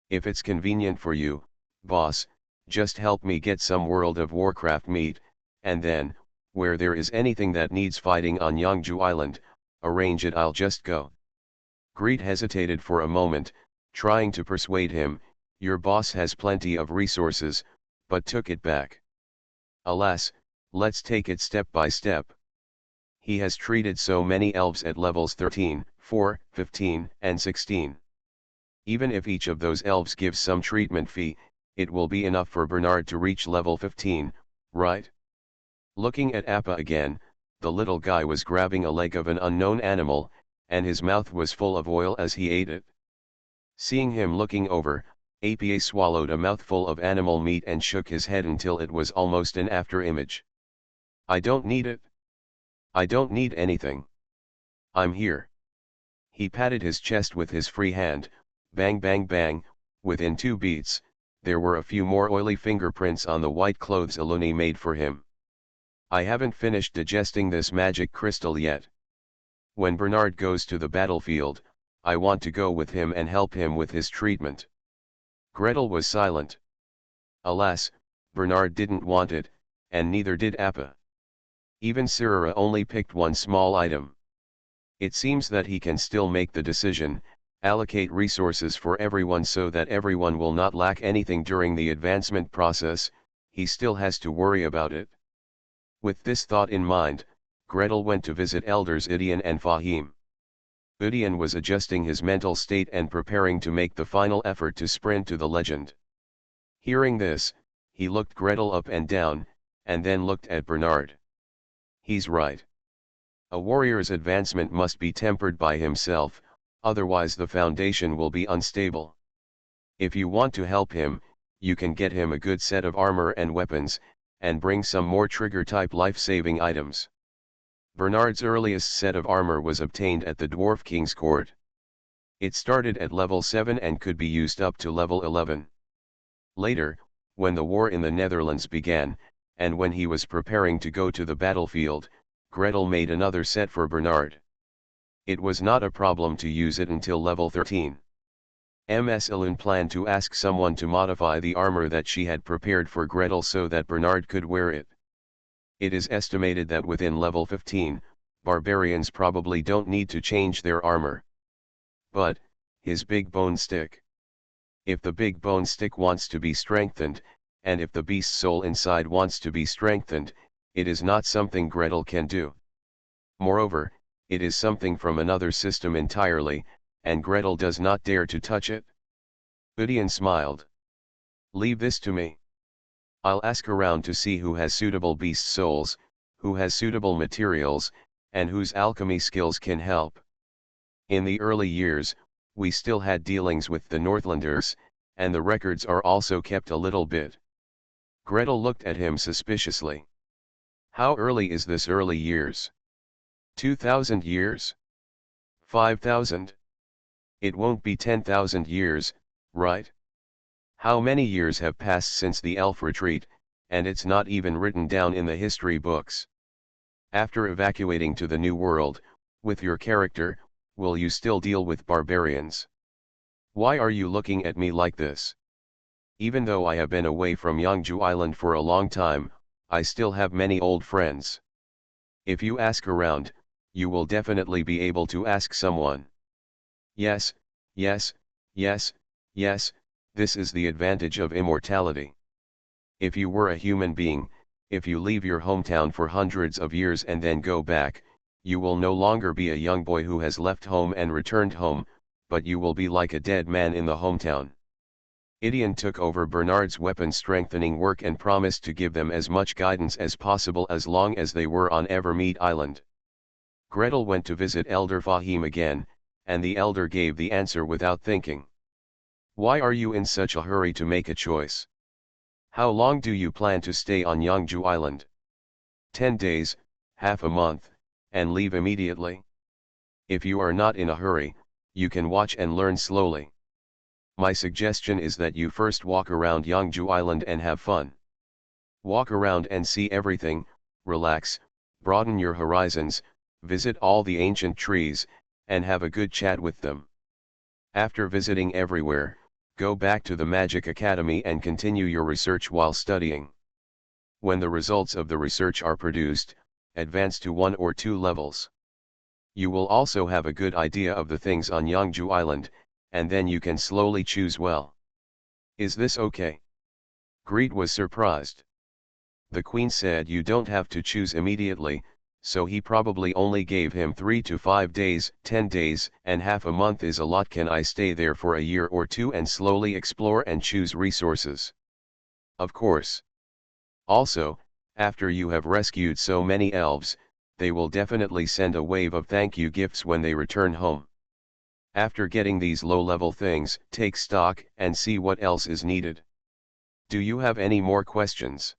If it's convenient for you, boss, just help me get some World of Warcraft meat, and then, where there is anything that needs fighting on Yangju Island, arrange it, I'll just go." Greet hesitated for a moment, trying to persuade him, "Your boss has plenty of resources," but took it back. "Alas, let's take it step by step. He has treated so many elves at levels 13, 4, 15, and 16. Even if each of those elves gives some treatment fee, it will be enough for Bernard to reach level 15, right?" Looking at Appa again, the little guy was grabbing a leg of an unknown animal, and his mouth was full of oil as he ate it. Seeing him looking over, Appa swallowed a mouthful of animal meat and shook his head until it was almost an after-image. "I don't need it. I don't need anything. I'm here." He patted his chest with his free hand, bang bang bang. Within 2 beats, there were a few more oily fingerprints on the white clothes Eluni made for him. "I haven't finished digesting this magic crystal yet. When Bernard goes to the battlefield, I want to go with him and help him with his treatment." Gretel was silent. Alas, Bernard didn't want it, and neither did Appa. Even Sirira only picked one small item. It seems that he can still make the decision, allocate resources for everyone so that everyone will not lack anything during the advancement process. He still has to worry about it. With this thought in mind, Gretel went to visit elders Idian and Fahim. Idian was adjusting his mental state and preparing to make the final effort to sprint to the legend. Hearing this, he looked Gretel up and down, and then looked at Bernard. He's right. A warrior's advancement must be tempered by himself, otherwise the foundation will be unstable. If you want to help him, you can get him a good set of armor and weapons, and bring some more trigger-type life-saving items. Bernard's earliest set of armor was obtained at the Dwarf King's court. It started at level 7 and could be used up to level 11. Later, when the war in the Netherlands began, and when he was preparing to go to the battlefield, Gretel made another set for Bernard. It was not a problem to use it until level 13. Ms. Elune planned to ask someone to modify the armor that she had prepared for Gretel so that Bernard could wear it. It is estimated that within level 15, barbarians probably don't need to change their armor. But, his big bone stick. If the big bone stick wants to be strengthened, and if the beast soul inside wants to be strengthened, it is not something Gretel can do. Moreover, it is something from another system entirely, and Gretel does not dare to touch it. Udian smiled. Leave this to me. I'll ask around to see who has suitable beast souls, who has suitable materials, and whose alchemy skills can help. In the early years, we still had dealings with the Northlanders, and the records are also kept a little bit. Gretel looked at him suspiciously. How early is this early years? 2,000 years? 5,000? It won't be 10,000 years, right? How many years have passed since the elf retreat, and it's not even written down in the history books. After evacuating to the New World, with your character, will you still deal with barbarians? Why are you looking at me like this? Even though I have been away from Yangju Island for a long time, I still have many old friends. If you ask around, you will definitely be able to ask someone. Yes, yes, yes, yes, this is the advantage of immortality. If you were a human being, if you leave your hometown for hundreds of years and then go back, you will no longer be a young boy who has left home and returned home, but you will be like a dead man in the hometown. Idian took over Bernard's weapon strengthening work and promised to give them as much guidance as possible as long as they were on Evermead Island. Gretel went to visit Elder Fahim again, and the elder gave the answer without thinking. Why are you in such a hurry to make a choice? How long do you plan to stay on Yangju Island? 10 days, half a month, and leave immediately? If you are not in a hurry, you can watch and learn slowly. My suggestion is that you first walk around Yangju Island and have fun. Walk around and see everything, relax, broaden your horizons, visit all the ancient trees, and have a good chat with them. After visiting everywhere, go back to the Magic Academy and continue your research while studying. When the results of the research are produced, advance to 1 or 2 levels. You will also have a good idea of the things on Yangju Island, and then you can slowly choose well. Is this okay? Greed was surprised. The queen said you don't have to choose immediately, so he probably only gave him 3 to 5 days, 10 days, and half a month is a lot. Can I stay there for a year or 2 and slowly explore and choose resources? Of course. Also, after you have rescued so many elves, they will definitely send a wave of thank you gifts when they return home. After getting these low-level things, take stock and see what else is needed. Do you have any more questions?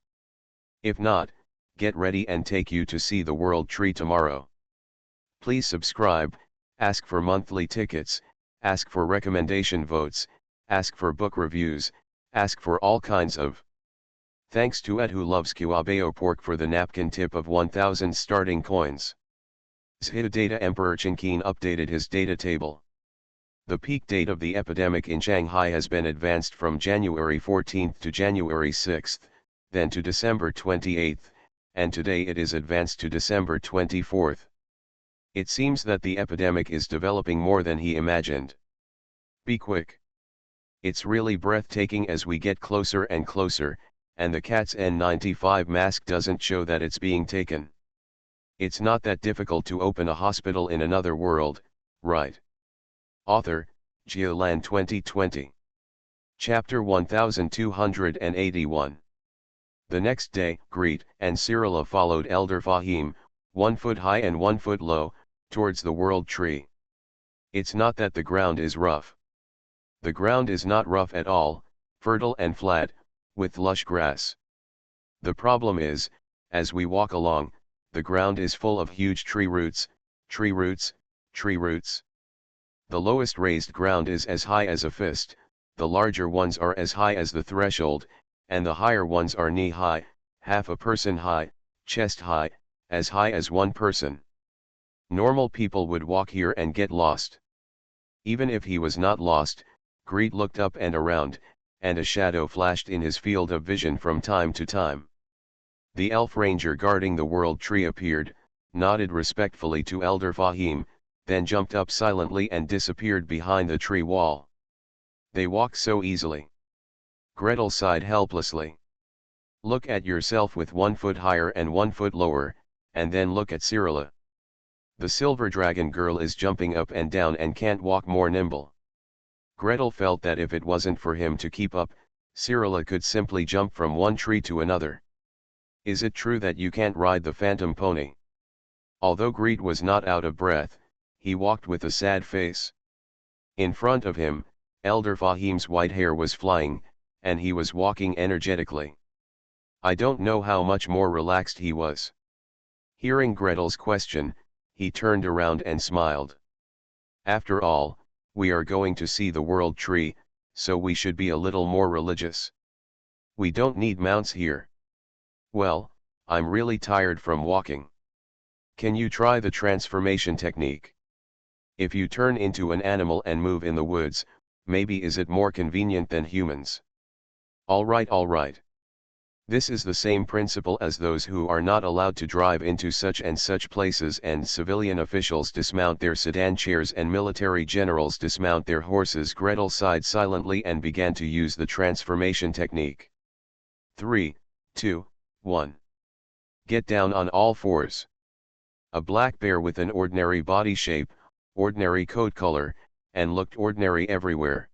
If not, get ready and take you to see the World Tree tomorrow. Please subscribe, ask for monthly tickets, ask for recommendation votes, ask for book reviews, ask for all kinds of. Thanks to Ed who loves Kiwabeo pork for the napkin tip of 1000 starting coins. Zhihu Data Emperor Chinkin updated his data table. The peak date of the epidemic in Shanghai has been advanced from January 14 to January 6, then to December 28, and today it is advanced to December 24. It seems that the epidemic is developing more than he imagined. Be quick. It's really breathtaking as we get closer and closer, and the cat's N95 mask doesn't show that it's being taken. It's not that difficult to open a hospital in another world, right? Author, Geolan 2020. Chapter 1281. The next day, Greet and Cyrilla followed Elder Fahim, 1 foot high and 1 foot low, towards the World Tree. It's not that the ground is rough. The ground is not rough at all, fertile and flat, with lush grass. The problem is, as we walk along, the ground is full of huge tree roots, tree roots, tree roots. The lowest raised ground is as high as a fist, the larger ones are as high as the threshold, and the higher ones are knee-high, half a person high, chest-high, as high as one person. Normal people would walk here and get lost. Even if he was not lost, Greet looked up and around, and a shadow flashed in his field of vision from time to time. The elf ranger guarding the world tree appeared, nodded respectfully to Elder Fahim, then jumped up silently and disappeared behind the tree wall. They walk so easily. Gretel sighed helplessly. Look at yourself with 1 foot higher and 1 foot lower, and then look at Cyrilla. The silver dragon girl is jumping up and down and can't walk more nimble. Gretel felt that if it wasn't for him to keep up, Cyrilla could simply jump from one tree to another. Is it true that you can't ride the phantom pony? Although Greet was not out of breath, he walked with a sad face. In front of him, Elder Fahim's white hair was flying, and he was walking energetically. I don't know how much more relaxed he was. Hearing Gretel's question, he turned around and smiled. After all, we are going to see the world tree, so we should be a little more religious. We don't need mounts here. Well, I'm really tired from walking. Can you try the transformation technique? If you turn into an animal and move in the woods, maybe is it more convenient than humans? All right. This is the same principle as those who are not allowed to drive into such and such places, and civilian officials dismount their sedan chairs and military generals dismount their horses. Gretel sighed silently and began to use the transformation technique. 3, 2, 1. Get down on all fours. A black bear with an ordinary body shape, ordinary coat color, and looked ordinary everywhere.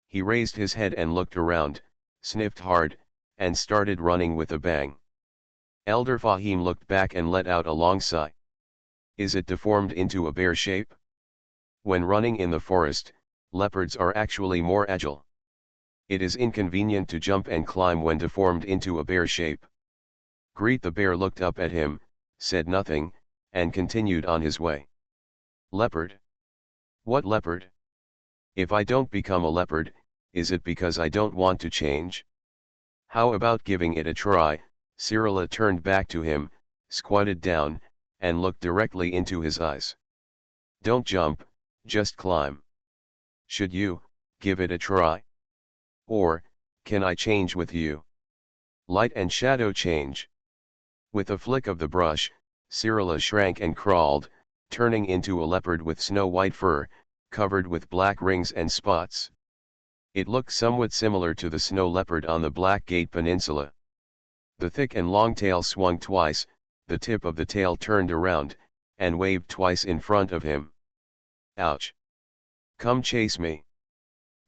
He raised his head and looked around, sniffed hard, and started running with a bang. Elder Fahim looked back and let out a long sigh. Is it deformed into a bear shape? When running in the forest, leopards are actually more agile. It is inconvenient to jump and climb when deformed into a bear shape. Greet the bear looked up at him, said nothing, and continued on his way. Leopard? What leopard? If I don't become a leopard, is it because I don't want to change? How about giving it a try? Cyrilla turned back to him, squatted down, and looked directly into his eyes. Don't jump, just climb. Should you give it a try? Or can I change with you? Light and shadow change. With a flick of the brush, Cyrilla shrank and crawled, turning into a leopard with snow-white fur, covered with black rings and spots. It looked somewhat similar to the snow leopard on the Blackgate Peninsula. The thick and long tail swung twice, the tip of the tail turned around, and waved twice in front of him. Ouch! Come chase me!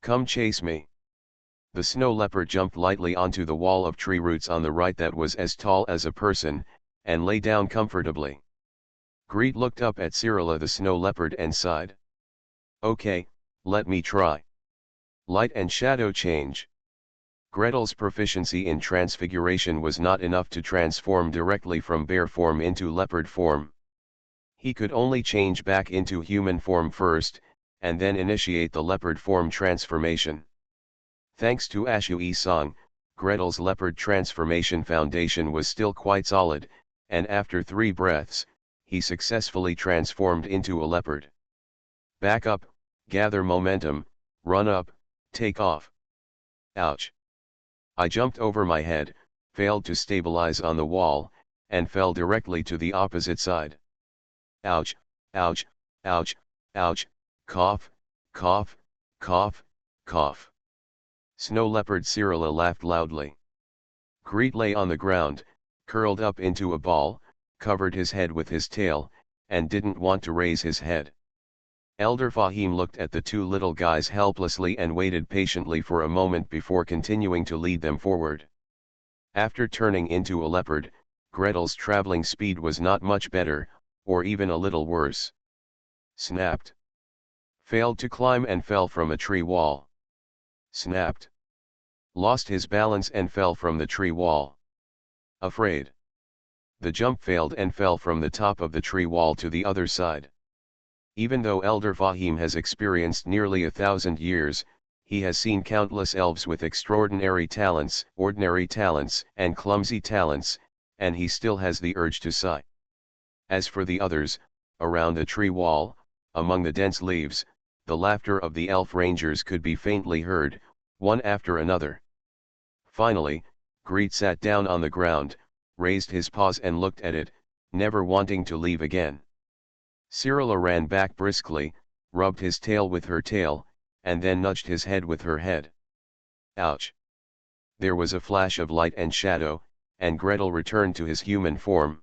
Come chase me! The snow leopard jumped lightly onto the wall of tree roots on the right that was as tall as a person, and lay down comfortably. Greet looked up at Cyrilla the snow leopard and sighed. Okay, let me try. Light and shadow change. Gretel's proficiency in transfiguration was not enough to transform directly from bear form into leopard form. He could only change back into human form first, and then initiate the leopard form transformation. Thanks to Ashui-san, Gretel's leopard transformation foundation was still quite solid, and after 3 breaths, he successfully transformed into a leopard. Back up, gather momentum, run up, take off. Ouch! I jumped over my head, failed to stabilize on the wall, and fell directly to the opposite side. Ouch, ouch, ouch, ouch, cough, cough, cough, cough. Snow leopard Cyrilla laughed loudly. Greet lay on the ground, curled up into a ball, covered his head with his tail, and didn't want to raise his head. Elder Fahim looked at the 2 little guys helplessly and waited patiently for a moment before continuing to lead them forward. After turning into a leopard, Gretel's traveling speed was not much better, or even a little worse. Snapped. Failed to climb and fell from a tree wall. Snapped. Lost his balance and fell from the tree wall. Afraid. The jump failed and fell from the top of the tree wall to the other side. Even though Elder Fahim has experienced nearly 1,000 years, He has seen countless elves with extraordinary talents, ordinary talents, and clumsy talents, and he still has the urge to sigh. As for the others, around the tree wall, among the dense leaves, the laughter of the elf rangers could be faintly heard, one after another. Finally, Greet sat down on the ground, raised his paws and looked at it, never wanting to leave again. Cyrilla ran back briskly, rubbed his tail with her tail, and then nudged his head with her head. Ouch! There was a flash of light and shadow, and Gretel returned to his human form.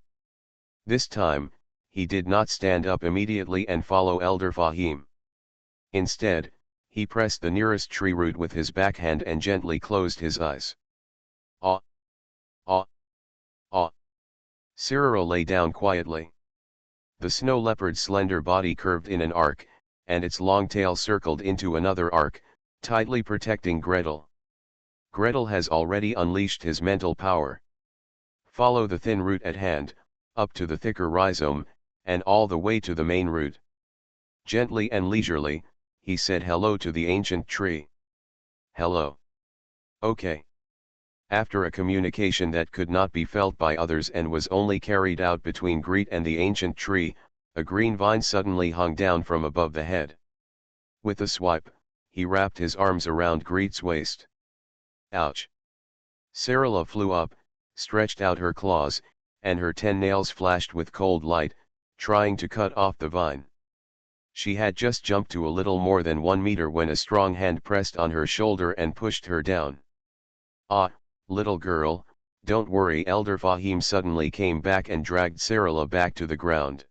This time, he did not stand up immediately and follow Elder Fahim. Instead, he pressed the nearest tree root with his backhand and gently closed his eyes. Ah! Ah! Ah! Cyrilla lay down quietly. The snow leopard's slender body curved in an arc, and its long tail circled into another arc, tightly protecting Gretel. Gretel has already unleashed his mental power. Follow the thin root at hand, up to the thicker rhizome, and all the way to the main root. Gently and leisurely, he said hello to the ancient tree. Hello. Okay. After a communication that could not be felt by others and was only carried out between Greet and the ancient tree, a green vine suddenly hung down from above the head. With a swipe, he wrapped his arms around Greet's waist. Ouch! Cyrilla flew up, stretched out her claws, and her 10 nails flashed with cold light, trying to cut off the vine. She had just jumped to a little more than 1 meter when a strong hand pressed on her shoulder and pushed her down. Ah, little girl, don't worry. Elder Fahim suddenly came back and dragged Cyrilla back to the ground.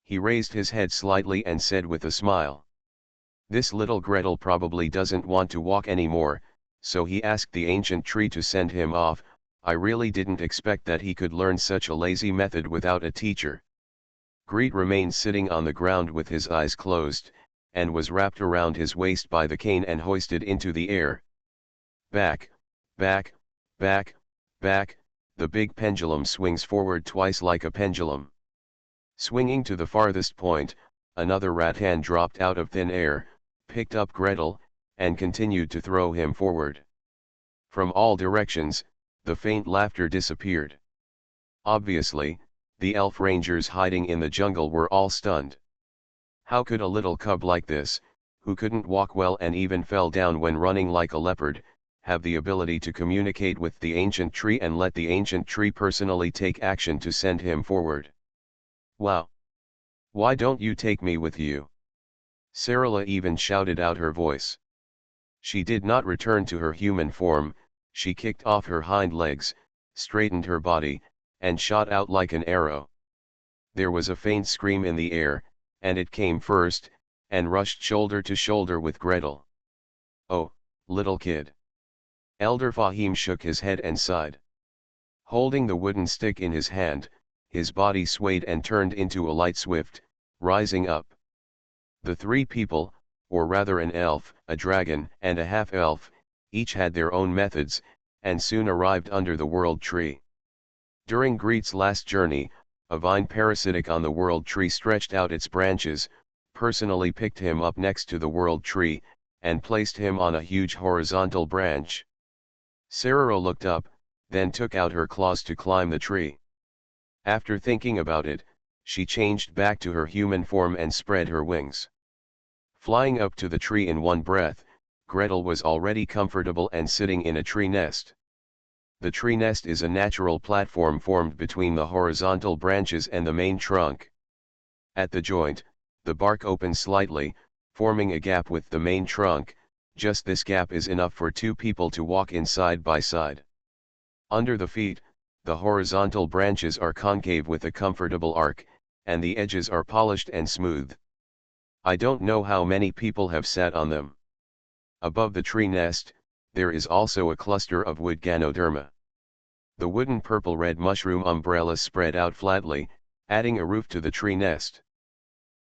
He raised his head slightly and said with a smile. This little Gretel probably doesn't want to walk anymore, so he asked the ancient tree to send him off. I really didn't expect that he could learn such a lazy method without a teacher. Greet remained sitting on the ground with his eyes closed, and was wrapped around his waist by the cane and hoisted into the air. Back, back, back, back, the big pendulum swings forward twice like a pendulum. Swinging to the farthest point, another rattan dropped out of thin air, picked up Gretel, and continued to throw him forward. From all directions, the faint laughter disappeared. Obviously, the elf rangers hiding in the jungle were all stunned. How could a little cub like this, who couldn't walk well and even fell down when running like a leopard, have the ability to communicate with the ancient tree and let the ancient tree personally take action to send him forward? Wow! Why don't you take me with you? Cyrilla even shouted out her voice. She did not return to her human form. She kicked off her hind legs, straightened her body, and shot out like an arrow. There was a faint scream in the air, and it came first, and rushed shoulder to shoulder with Gretel. Oh, little kid. Elder Fahim shook his head and sighed. Holding the wooden stick in his hand, his body swayed and turned into a light swift, rising up. The 3 people, or rather an elf, a dragon, and a half-elf, each had their own methods, and soon arrived under the world tree. During Greet's last journey, a vine parasitic on the world tree stretched out its branches, personally picked him up next to the world tree, and placed him on a huge horizontal branch. Cyrilla looked up, then took out her claws to climb the tree. After thinking about it, she changed back to her human form and spread her wings. Flying up to the tree in one breath, Gretel was already comfortable and sitting in a tree nest. The tree nest is a natural platform formed between the horizontal branches and the main trunk. At the joint, the bark opens slightly, forming a gap with the main trunk. Just this gap is enough for 2 people to walk in side by side. Under the feet, the horizontal branches are concave with a comfortable arc, and the edges are polished and smooth. I don't know how many people have sat on them. Above the tree nest, there is also a cluster of wood Ganoderma. The wooden purple-red mushroom umbrellas spread out flatly, adding a roof to the tree nest.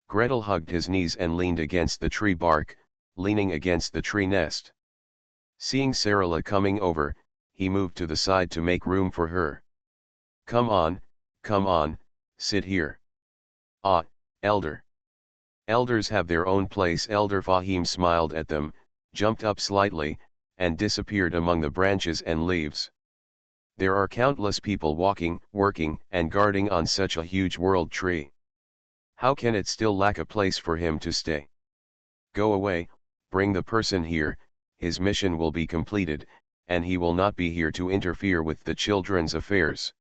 Gretel hugged his knees and leaned against the tree bark, leaning against the tree nest. Seeing Cyrilla coming over, he moved to the side to make room for her. Come on, sit here. Ah, Elder. Elders have their own place. Elder Fahim smiled at them, jumped up slightly, and disappeared among the branches and leaves. There are countless people walking, working, and guarding on such a huge world tree. How can it still lack a place for him to stay? Go away, bring the person here, his mission will be completed, and he will not be here to interfere with the children's affairs.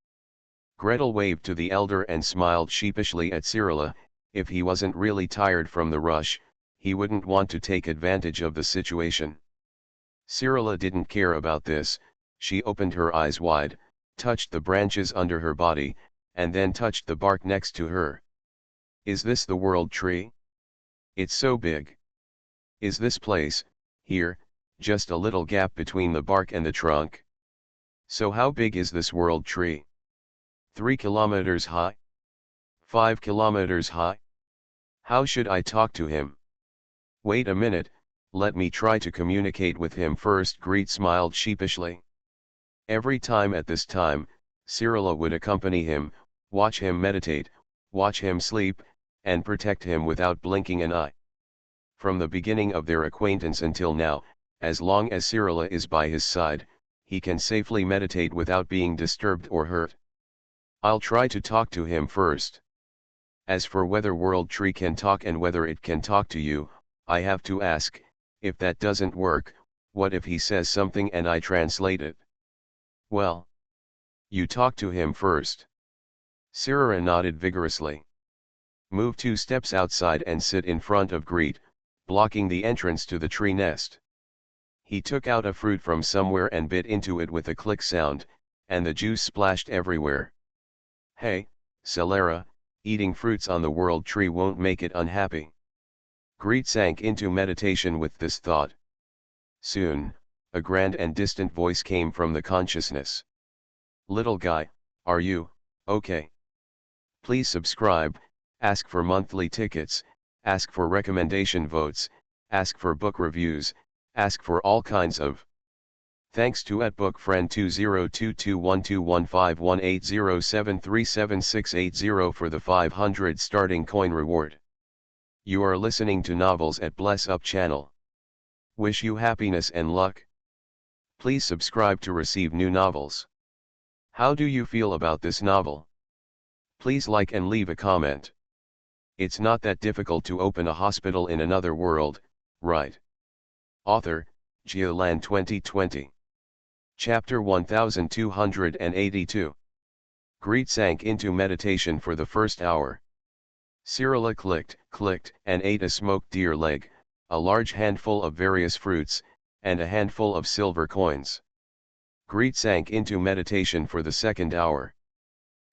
Gretel waved to the elder and smiled sheepishly at Cyrilla. If he wasn't really tired from the rush, he wouldn't want to take advantage of the situation. Cyrilla didn't care about this. She opened her eyes wide, touched the branches under her body, and then touched the bark next to her. Is this the world tree? It's so big. Is this place, here, just a little gap between the bark and the trunk? So how big is this world tree? 3 kilometers high? 5 kilometers high? How should I talk to him? Wait a minute, let me try to communicate with him first. Greet smiled sheepishly. Every time at this time, Cyrilla would accompany him, watch him meditate, watch him sleep, and protect him without blinking an eye. From the beginning of their acquaintance until now, as long as Cyrilla is by his side, he can safely meditate without being disturbed or hurt. I'll try to talk to him first. As for whether World Tree can talk and whether it can talk to you, I have to ask. If that doesn't work, what if he says something and I translate it? Well, you talk to him first. Cyrilla nodded vigorously. Move 2 steps outside and sit in front of Greet, blocking the entrance to the tree nest. He took out a fruit from somewhere and bit into it with a click sound, and the juice splashed everywhere. Hey, Celera, eating fruits on the world tree won't make it unhappy. Greet sank into meditation with this thought. Soon, a grand and distant voice came from the consciousness. Little guy, are you okay? Please subscribe, ask for monthly tickets, ask for recommendation votes, ask for book reviews, ask for all kinds of. Thanks to @bookfriend 202212151807376680 for the 500 starting coin reward. You are listening to Novels at Bless Up channel. Wish you happiness and luck. Please subscribe to receive new novels. How do you feel about this novel? Please like and leave a comment. It's not that difficult to open a hospital in another world, right? Author, Geoland 2020. Chapter 1282. Greet sank into meditation for the first hour. Cyrilla clicked, and ate a smoked deer leg, a large handful of various fruits, and a handful of silver coins. Greet sank into meditation for the second hour.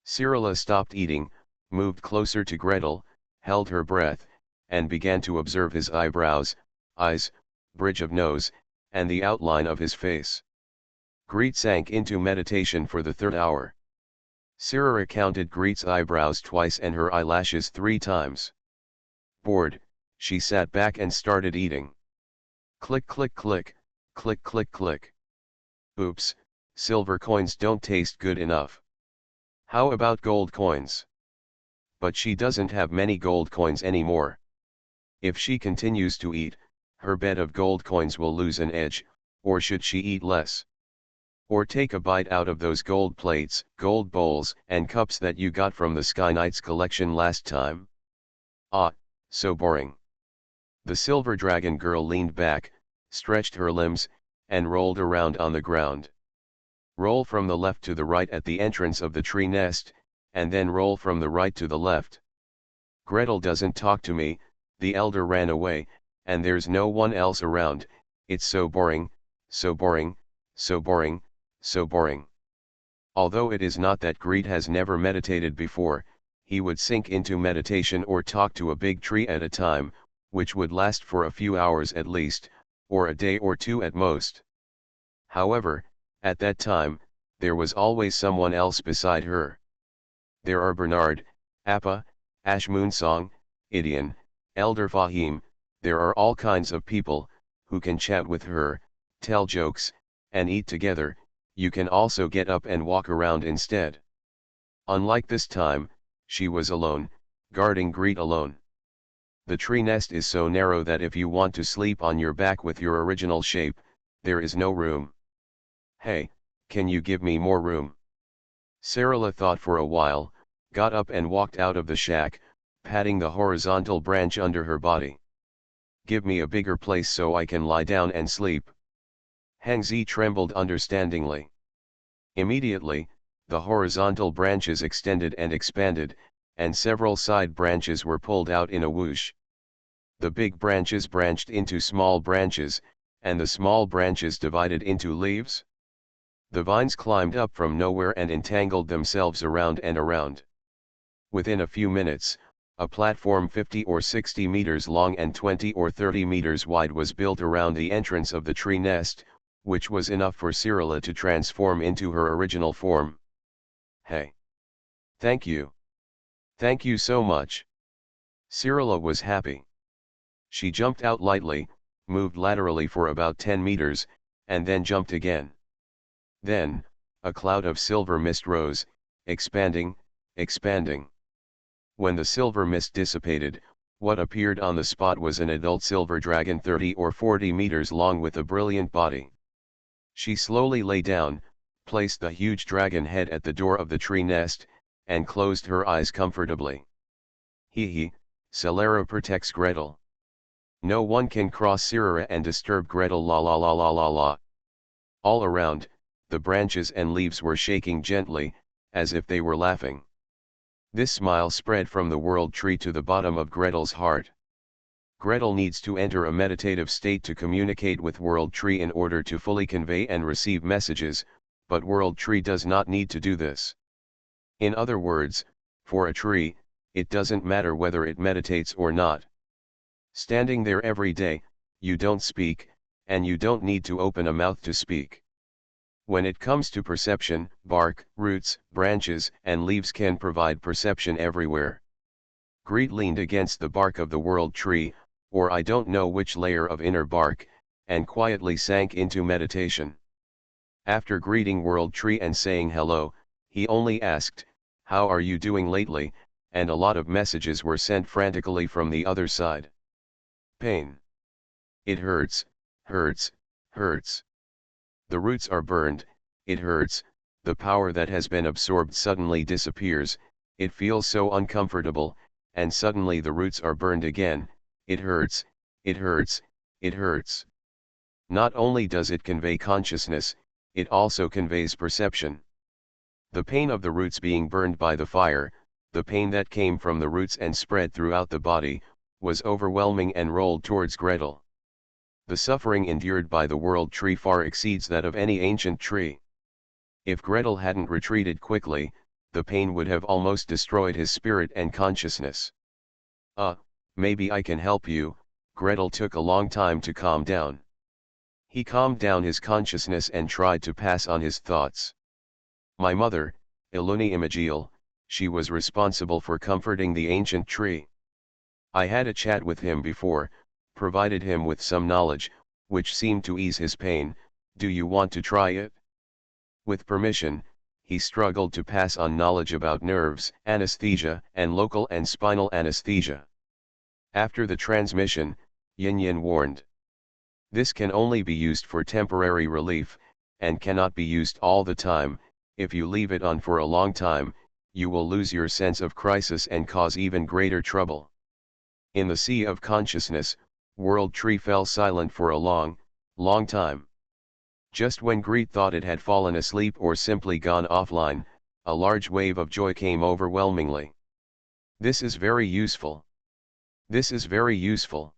Cyrilla stopped eating, moved closer to Gretel, held her breath, and began to observe his eyebrows, eyes, bridge of nose, and the outline of his face. Greet sank into meditation for the third hour. Cyrilla counted Greet's eyebrows twice and her eyelashes 3 times. Bored, she sat back and started eating. Click click click, click click click. Oops, silver coins don't taste good enough. How about gold coins? But she doesn't have many gold coins anymore. If she continues to eat, her bed of gold coins will lose an edge, or should she eat less? Or take a bite out of those gold plates, gold bowls, and cups that you got from the Sky Knights collection last time? Ah, so boring. The silver dragon girl leaned back, stretched her limbs, and rolled around on the ground. Roll from the left to the right at the entrance of the tree nest, and then roll from the right to the left. Gretel doesn't talk to me, the elder ran away, and there's no one else around. It's so boring, so boring, so boring, so boring. Although it is not that Greet has never meditated before, he would sink into meditation or talk to a big tree at a time, which would last for a few hours at least, or a day or 2 at most. However, at that time, there was always someone else beside her. There are Bernard, Appa, Ash Moonsong, Idian, Elder Fahim, there are all kinds of people, who can chat with her, tell jokes, and eat together. You can also get up and walk around instead. Unlike this time, she was alone, guarding Greet alone. The tree nest is so narrow that if you want to sleep on your back with your original shape, there is no room. Hey, can you give me more room? Sarala thought for a while, got up and walked out of the shack, patting the horizontal branch under her body. Give me a bigger place so I can lie down and sleep. Hangzi trembled understandingly. Immediately, the horizontal branches extended and expanded, and several side branches were pulled out in a whoosh. The big branches branched into small branches, and the small branches divided into leaves. The vines climbed up from nowhere and entangled themselves around and around. Within a few minutes, a platform 50 or 60 meters long and 20 or 30 meters wide was built around the entrance of the tree nest, which was enough for Sarala to transform into her original form. Hey! Thank you! Thank you so much! Sarala was happy. She jumped out lightly, moved laterally for about 10 meters, and then jumped again. Then, a cloud of silver mist rose, expanding, expanding. When the silver mist dissipated, what appeared on the spot was an adult silver dragon 30 or 40 meters long with a brilliant body. She slowly lay down, placed the huge dragon head at the door of the tree nest, and closed her eyes comfortably. Hee, Celara protects Gretel. No one can cross Sarara and disturb Gretel la la la la la la. All around, the branches and leaves were shaking gently, as if they were laughing. This smile spread from the world tree to the bottom of Gretel's heart. Gretel needs to enter a meditative state to communicate with world tree in order to fully convey and receive messages, but world tree does not need to do this. In other words, for a tree, it doesn't matter whether it meditates or not. Standing there every day, you don't speak, and you don't need to open a mouth to speak. When it comes to perception, bark, roots, branches, and leaves can provide perception everywhere. Greet leaned against the bark of the world tree, or I don't know which layer of inner bark, and quietly sank into meditation. After greeting world tree and saying hello, he only asked, "How are you doing lately?" and a lot of messages were sent frantically from the other side. Pain. It hurts, hurts, hurts. The roots are burned, it hurts, the power that has been absorbed suddenly disappears, it feels so uncomfortable, and suddenly the roots are burned again, it hurts, it hurts, it hurts. Not only does it convey consciousness, it also conveys perception. The pain of the roots being burned by the fire, the pain that came from the roots and spread throughout the body, was overwhelming and rolled towards Gretel. The suffering endured by the world tree far exceeds that of any ancient tree. If Gretel hadn't retreated quickly, the pain would have almost destroyed his spirit and consciousness. Maybe I can help you. Gretel took a long time to calm down. He calmed down his consciousness and tried to pass on his thoughts. My mother, Iluni Imagiel, she was responsible for comforting the ancient tree. I had a chat with him before, provided him with some knowledge, which seemed to ease his pain. Do you want to try it? With permission, he struggled to pass on knowledge about nerves, anesthesia, and local and spinal anesthesia. After the transmission, Yin Yin warned. This can only be used for temporary relief, and cannot be used all the time. If you leave it on for a long time, you will lose your sense of crisis and cause even greater trouble. In the sea of consciousness, World Tree fell silent for a long, long time. Just when Greet thought it had fallen asleep or simply gone offline, a large wave of joy came overwhelmingly. This is very useful. This is very useful.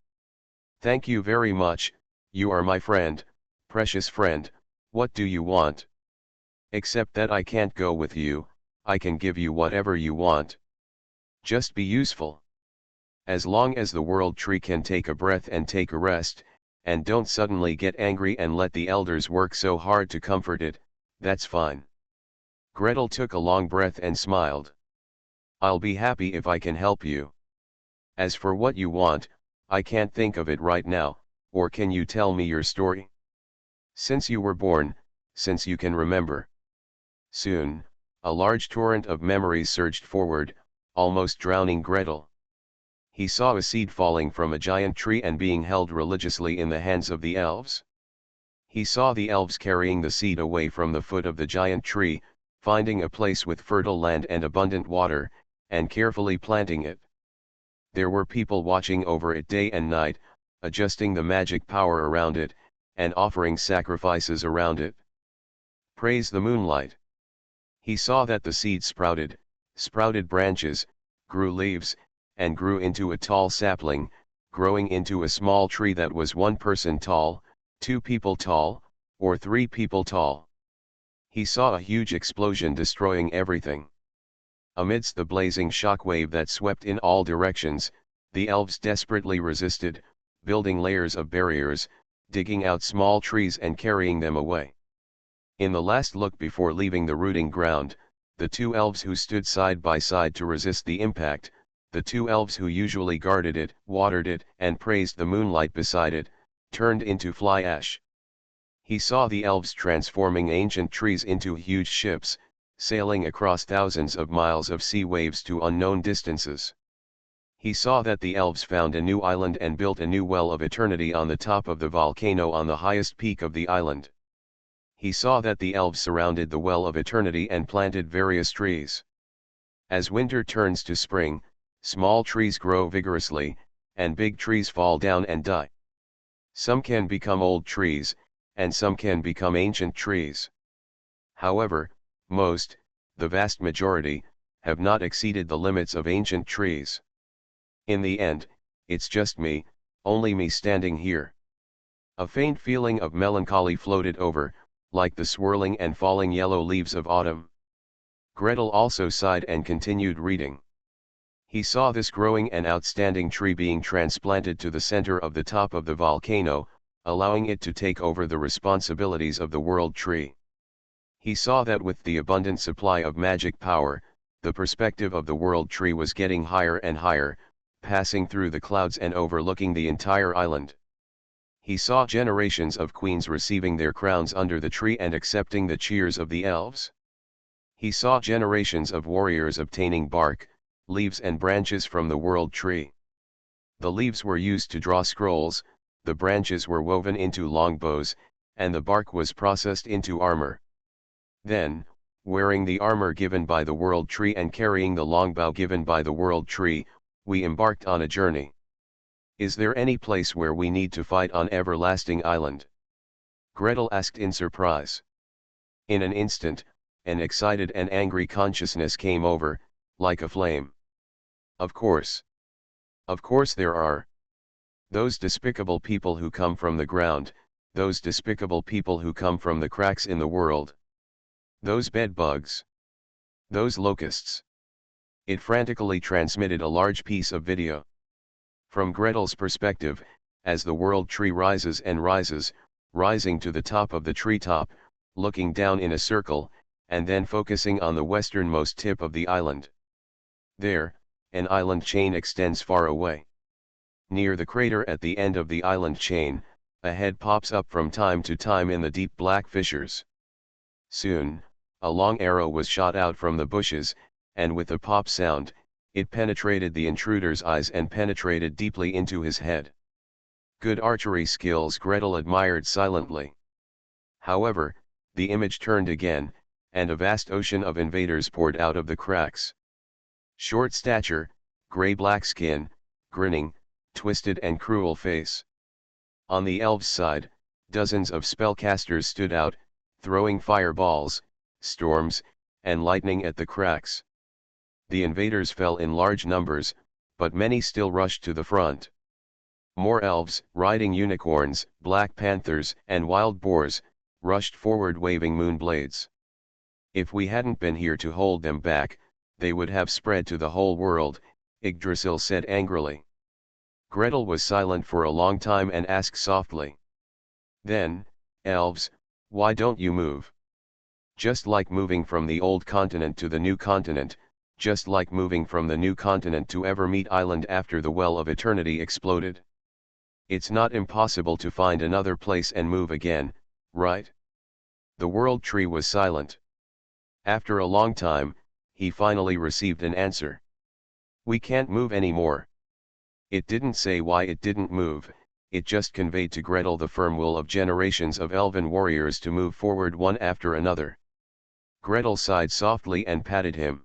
Thank you very much, you are my friend, precious friend. What do you want? Except that I can't go with you, I can give you whatever you want. Just be useful. As long as the world tree can take a breath and take a rest, and don't suddenly get angry and let the elders work so hard to comfort it, that's fine. Gretel took a long breath and smiled. I'll be happy if I can help you. As for what you want, I can't think of it right now, or can you tell me your story? Since you were born, since you can remember. Soon, a large torrent of memories surged forward, almost drowning Gretel. He saw a seed falling from a giant tree and being held religiously in the hands of the elves. He saw the elves carrying the seed away from the foot of the giant tree, finding a place with fertile land and abundant water, and carefully planting it. There were people watching over it day and night, adjusting the magic power around it, and offering sacrifices around it. Praise the moonlight. He saw that the seed sprouted branches, grew leaves, and grew into a tall sapling, growing into a small tree that was 1 person tall, 2 people tall, or 3 people tall. He saw a huge explosion destroying everything. Amidst the blazing shockwave that swept in all directions, the elves desperately resisted, building layers of barriers, digging out small trees and carrying them away. In the last look before leaving the rooting ground, the 2 elves who stood side by side to resist the impact, the 2 elves who usually guarded it, watered it, and praised the moonlight beside it, turned into fly ash. He saw the elves transforming ancient trees into huge ships, sailing across thousands of miles of sea waves to unknown distances. He saw that the elves found a new island and built a new well of eternity on the top of the volcano on the highest peak of the island. He saw that the elves surrounded the well of eternity and planted various trees. As winter turns to spring, small trees grow vigorously, and big trees fall down and die. Some can become old trees, and some can become ancient trees. However, the vast majority, have not exceeded the limits of ancient trees. In the end, it's just me, only me standing here. A faint feeling of melancholy floated over, like the swirling and falling yellow leaves of autumn. Gretel also sighed and continued reading. He saw this growing and outstanding tree being transplanted to the center of the top of the volcano, allowing it to take over the responsibilities of the world tree. He saw that with the abundant supply of magic power, the perspective of the world tree was getting higher and higher, passing through the clouds and overlooking the entire island. He saw generations of queens receiving their crowns under the tree and accepting the cheers of the elves. He saw generations of warriors obtaining bark, leaves and branches from the world tree. The leaves were used to draw scrolls, the branches were woven into long bows, and the bark was processed into armor. Then, wearing the armor given by the world tree and carrying the longbow given by the world tree, we embarked on a journey. Is there any place where we need to fight on Everlasting Island? Gretel asked in surprise. In an instant, an excited and angry consciousness came over, like a flame. Of course. Of course there are. Those despicable people who come from the ground, those despicable people who come from the cracks in the world. Those bedbugs. Those locusts. It frantically transmitted a large piece of video. From Gretel's perspective, as the world tree rises and rises, rising to the top of the treetop, looking down in a circle, and then focusing on the westernmost tip of the island. There, an island chain extends far away. Near the crater at the end of the island chain, a head pops up from time to time in the deep black fissures. Soon, a long arrow was shot out from the bushes, and with a pop sound, it penetrated the intruder's eyes and penetrated deeply into his head. Good archery skills, Gretel admired silently. However, the image turned again, and a vast ocean of invaders poured out of the cracks. Short stature, gray-black skin, grinning, twisted and cruel face. On the elves' side, dozens of spellcasters stood out, throwing fireballs, storms, and lightning at the cracks. The invaders fell in large numbers, but many still rushed to the front. More elves, riding unicorns, black panthers, and wild boars, rushed forward waving moon blades. If we hadn't been here to hold them back, they would have spread to the whole world, Yggdrasil said angrily. Gretel was silent for a long time and asked softly. Then, elves, why don't you move? Just like moving from the old continent to the new continent, just like moving from the new continent to Evermeet Island after the Well of Eternity exploded. It's not impossible to find another place and move again, right? The world tree was silent. After a long time, he finally received an answer. We can't move anymore. It didn't say why it didn't move, it just conveyed to Gretel the firm will of generations of elven warriors to move forward one after another. Gretel sighed softly and patted him.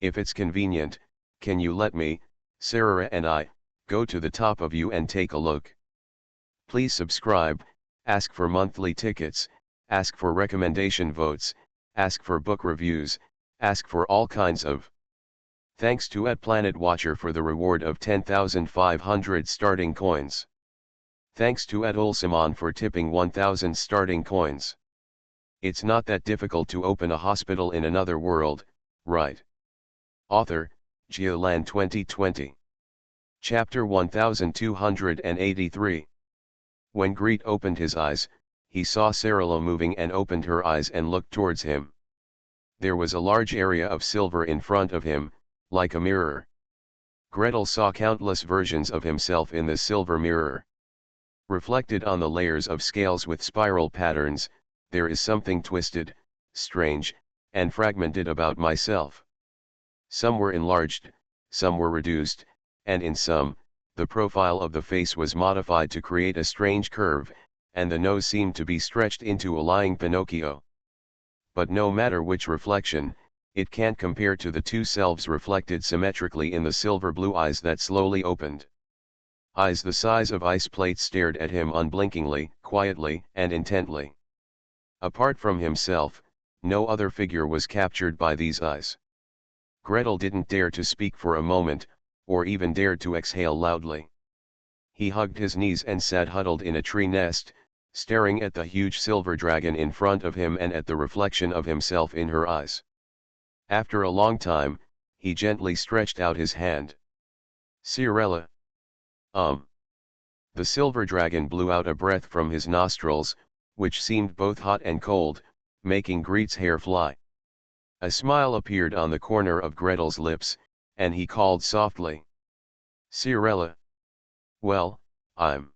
If it's convenient, can you let me, Sarah and I, go to the top of you and take a look? Please subscribe, ask for monthly tickets, ask for recommendation votes, ask for book reviews, ask for all kinds of. Thanks to @PlanetWatcher for the reward of 10,500 starting coins. Thanks to @Ulsimon for tipping 1,000 starting coins. It's not that difficult to open a hospital in another world, right? Author, Geoland 2020. Chapter 1283. When Greet opened his eyes, he saw Sarala moving and opened her eyes and looked towards him. There was a large area of silver in front of him, like a mirror. Gretel saw countless versions of himself in the silver mirror. Reflected on the layers of scales with spiral patterns, there is something twisted, strange, and fragmented about myself. Some were enlarged, some were reduced, and in some, the profile of the face was modified to create a strange curve, and the nose seemed to be stretched into a lying Pinocchio. But no matter which reflection, it can't compare to the two selves reflected symmetrically in the silver blue eyes that slowly opened. Eyes the size of ice plates stared at him unblinkingly, quietly, and intently. Apart from himself, no other figure was captured by these eyes. Gretel didn't dare to speak for a moment, or even dared to exhale loudly. He hugged his knees and sat huddled in a tree nest, staring at the huge silver dragon in front of him and at the reflection of himself in her eyes. After a long time, he gently stretched out his hand. Cirella. The silver dragon blew out a breath from his nostrils, which seemed both hot and cold, making Greet's hair fly. A smile appeared on the corner of Gretel's lips, and he called softly. Cirella. Well, I'm.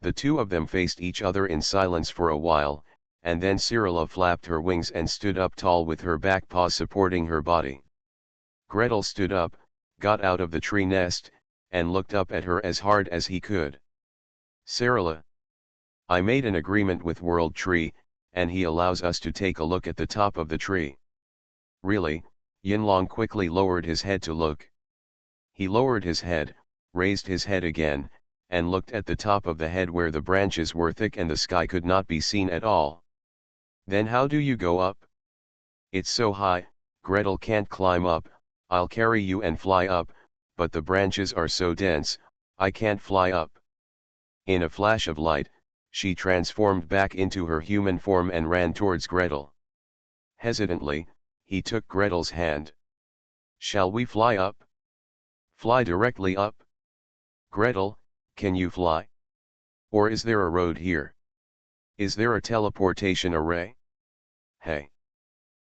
The two of them faced each other in silence for a while, and then Cirilla flapped her wings and stood up tall with her back paws supporting her body. Gretel stood up, got out of the tree nest, and looked up at her as hard as he could. Cirilla. I made an agreement with World Tree, and he allows us to take a look at the top of the tree. Really? Yinlong quickly lowered his head to look. He lowered his head, raised his head again, and looked at the top of the head where the branches were thick and the sky could not be seen at all. Then how do you go up? It's so high, Gretel can't climb up. I'll carry you and fly up, but the branches are so dense, I can't fly up. In a flash of light, she transformed back into her human form and ran towards Gretel. Hesitantly, he took Gretel's hand. Shall we fly up? Fly directly up? Gretel, can you fly? Or is there a road here? Is there a teleportation array? Hey!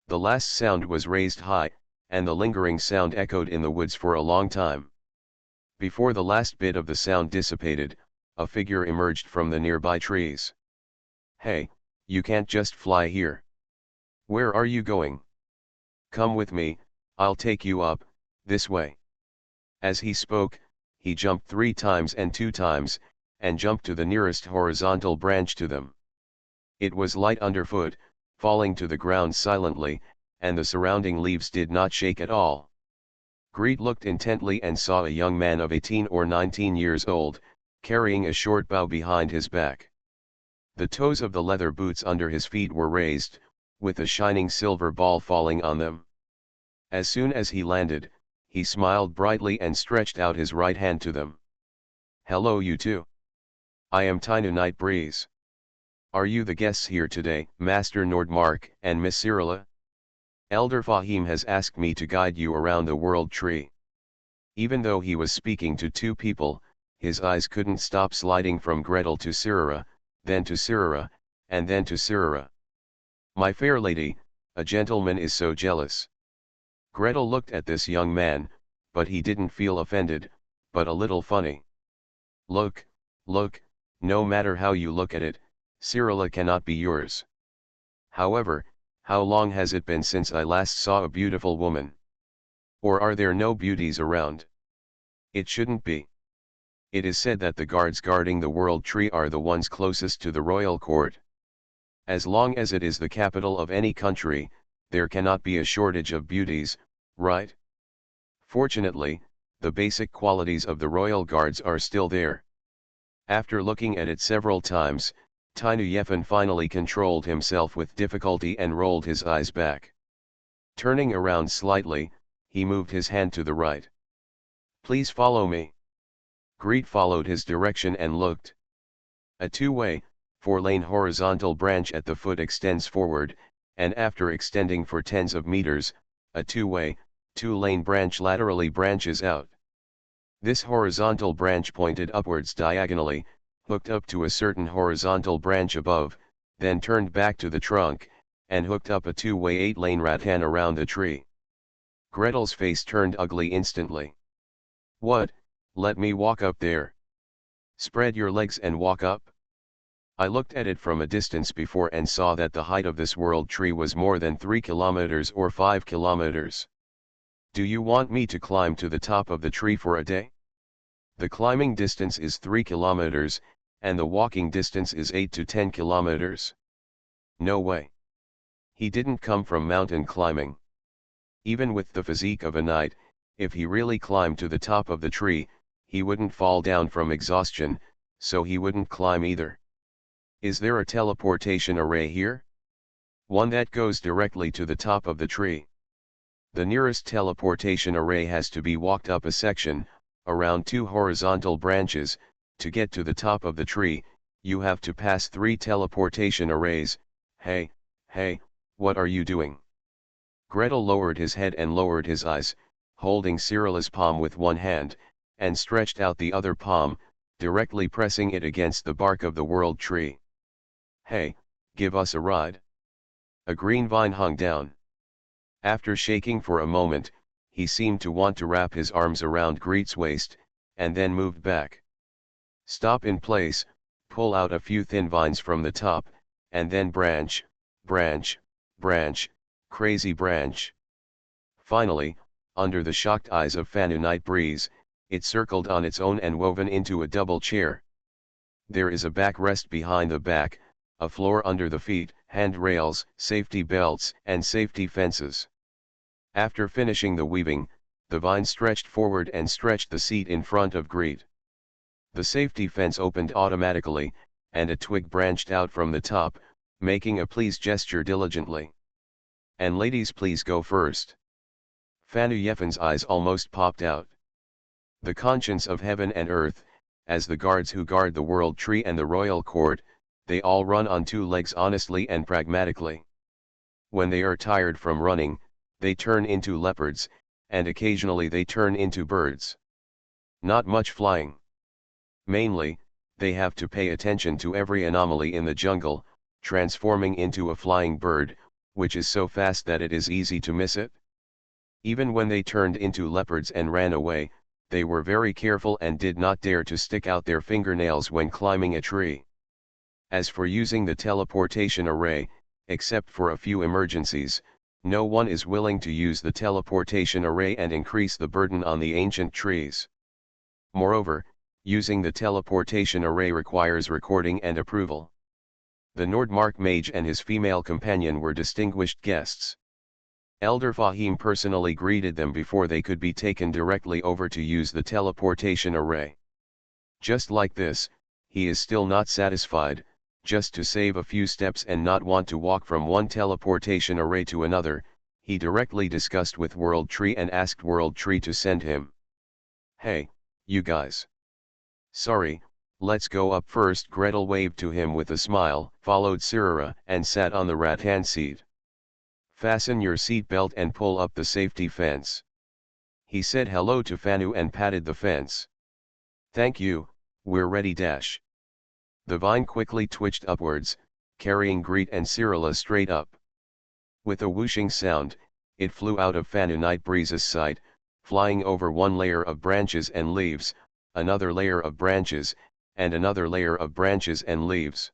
The last sound was raised high, and the lingering sound echoed in the woods for a long time. Before the last bit of the sound dissipated, a figure emerged from the nearby trees. Hey, you can't just fly here. Where are you going? Come with me, I'll take you up, this way. As he spoke, he jumped 3 times and 2 times, and jumped to the nearest horizontal branch to them. It was light underfoot, falling to the ground silently, and the surrounding leaves did not shake at all. Greet looked intently and saw a young man of 18 or 19 years old, carrying a short bow behind his back. The toes of the leather boots under his feet were raised, with a shining silver ball falling on them. As soon as he landed, he smiled brightly and stretched out his right hand to them. Hello you two. I am Tinu Night Breeze. Are you the guests here today, Master Nordmark and Miss Cirilla? Elder Fahim has asked me to guide you around the world tree. Even though he was speaking to 2 people, his eyes couldn't stop sliding from Gretel to Cirilla, then to Cirilla, and then to Cirilla. My fair lady, a gentleman is so jealous. Gretel looked at this young man, but he didn't feel offended, but a little funny. Look, look, no matter how you look at it, Cirilla cannot be yours. However, how long has it been since I last saw a beautiful woman? Or are there no beauties around? It shouldn't be. It is said that the guards guarding the World Tree are the ones closest to the royal court. As long as it is the capital of any country, there cannot be a shortage of beauties, right? Fortunately, the basic qualities of the royal guards are still there. After looking at it several times, Tiny Yefan finally controlled himself with difficulty and rolled his eyes back. Turning around slightly, he moved his hand to the right. "Please follow me." Greet followed his direction and looked. A two-way, four-lane horizontal branch at the foot extends forward, and after extending for tens of meters, a two-way, two-lane branch laterally branches out. This horizontal branch pointed upwards diagonally, hooked up to a certain horizontal branch above, then turned back to the trunk, and hooked up a two-way eight-lane rattan around the tree. Gretel's face turned ugly instantly. "What, let me walk up there? Spread your legs and walk up?" I looked at it from a distance before and saw that the height of this world tree was more than 3 kilometers or 5 kilometers. "Do you want me to climb to the top of the tree for a day? The climbing distance is 3 kilometers, and the walking distance is 8 to 10 kilometers. No way. He didn't come from mountain climbing. Even with the physique of a knight, if he really climbed to the top of the tree, he wouldn't fall down from exhaustion, so he wouldn't climb either. Is there a teleportation array here? One that goes directly to the top of the tree. The nearest teleportation array has to be walked up a section, around 2 horizontal branches. To get to the top of the tree, you have to pass 3 teleportation arrays. Hey, what are you doing?" Gretel lowered his head and lowered his eyes, holding Cyrilla's palm with one hand, and stretched out the other palm, directly pressing it against the bark of the world tree. "Hey, give us a ride." A green vine hung down. After shaking for a moment, he seemed to want to wrap his arms around Greet's waist, and then moved back. "Stop in place, pull out a few thin vines from the top, and then branch, crazy branch." Finally, under the shocked eyes of Fanu Night Breeze, it circled on its own and woven into a double chair. There is a backrest behind the back, a floor under the feet, handrails, safety belts, and safety fences. After finishing the weaving, the vine stretched forward and stretched the seat in front of Greet. The safety fence opened automatically, and a twig branched out from the top, making a please gesture diligently. "And ladies, please go first." Fanu Yefan's eyes almost popped out. The conscience of heaven and earth, as the guards who guard the world tree and the royal court, they all run on 2 legs honestly and pragmatically. When they are tired from running, they turn into leopards, and occasionally they turn into birds. Not much flying. Mainly, they have to pay attention to every anomaly in the jungle, transforming into a flying bird, which is so fast that it is easy to miss it. Even when they turned into leopards and ran away, they were very careful and did not dare to stick out their fingernails when climbing a tree. As for using the teleportation array, except for a few emergencies, no one is willing to use the teleportation array and increase the burden on the ancient trees. Moreover, using the teleportation array requires recording and approval. The Nordmark mage and his female companion were distinguished guests. Elder Fahim personally greeted them before they could be taken directly over to use the teleportation array. Just like this, he is still not satisfied, just to save a few steps and not want to walk from one teleportation array to another, he directly discussed with World Tree and asked World Tree to send him. "Hey, you guys. Sorry, let's go up first." Gretel waved to him with a smile, followed Sirira and sat on the rattan seat. "Fasten your seat belt and pull up the safety fence." He said hello to Fanu and patted the fence. "Thank you, we're ready." The vine quickly twitched upwards, carrying Greet and Cyrilla straight up. With a whooshing sound, it flew out of Fanu Night Breeze's sight, flying over one layer of branches and leaves, another layer of branches, and another layer of branches and leaves.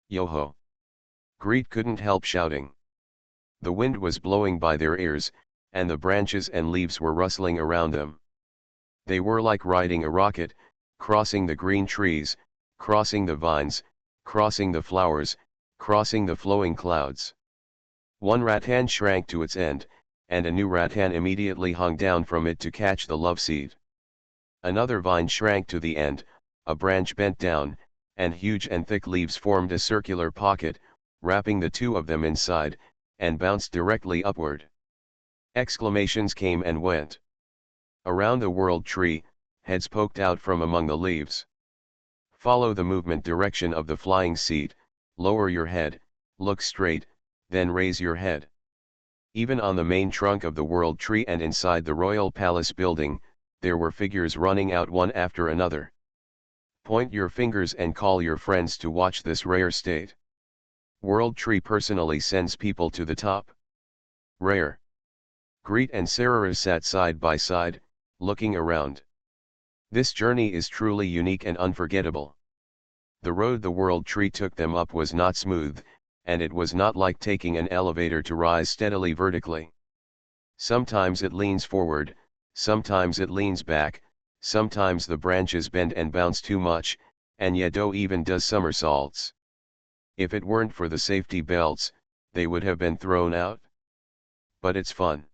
"Yo-ho!" Greet couldn't help shouting. The wind was blowing by their ears, and the branches and leaves were rustling around them. They were like riding a rocket, crossing the green trees, crossing the vines, crossing the flowers, crossing the flowing clouds. One rattan shrank to its end, and a new rattan immediately hung down from it to catch the love seed. Another vine shrank to the end, a branch bent down, and huge and thick leaves formed a circular pocket, wrapping the two of them inside, and bounced directly upward. Exclamations came and went. Around the world tree, heads poked out from among the leaves. Follow the movement direction of the flying seed, lower your head, look straight, then raise your head. Even on the main trunk of the world tree and inside the royal palace building, there were figures running out one after another. Point your fingers and call your friends to watch this rare state. World Tree personally sends people to the top. Rare. Greet and Sarah sat side by side, looking around. This journey is truly unique and unforgettable. The road the World Tree took them up was not smooth, and it was not like taking an elevator to rise steadily vertically. Sometimes it leans forward, sometimes it leans back, sometimes the branches bend and bounce too much, and Yado even does somersaults. If it weren't for the safety belts, they would have been thrown out. But it's fun.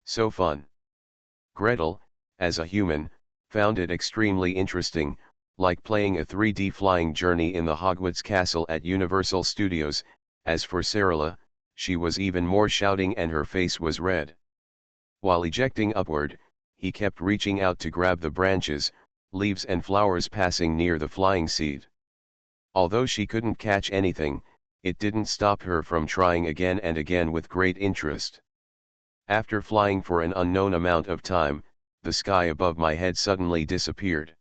So fun. Gretel, as a human, found it extremely interesting, like playing a 3D flying journey in the Hogwarts castle at Universal Studios. As for Sarah, she was even more shouting and her face was red. While ejecting upward, he kept reaching out to grab the branches, leaves and flowers passing near the flying seed. Although she couldn't catch anything, it didn't stop her from trying again and again with great interest. After flying for an unknown amount of time, the sky above my head suddenly disappeared.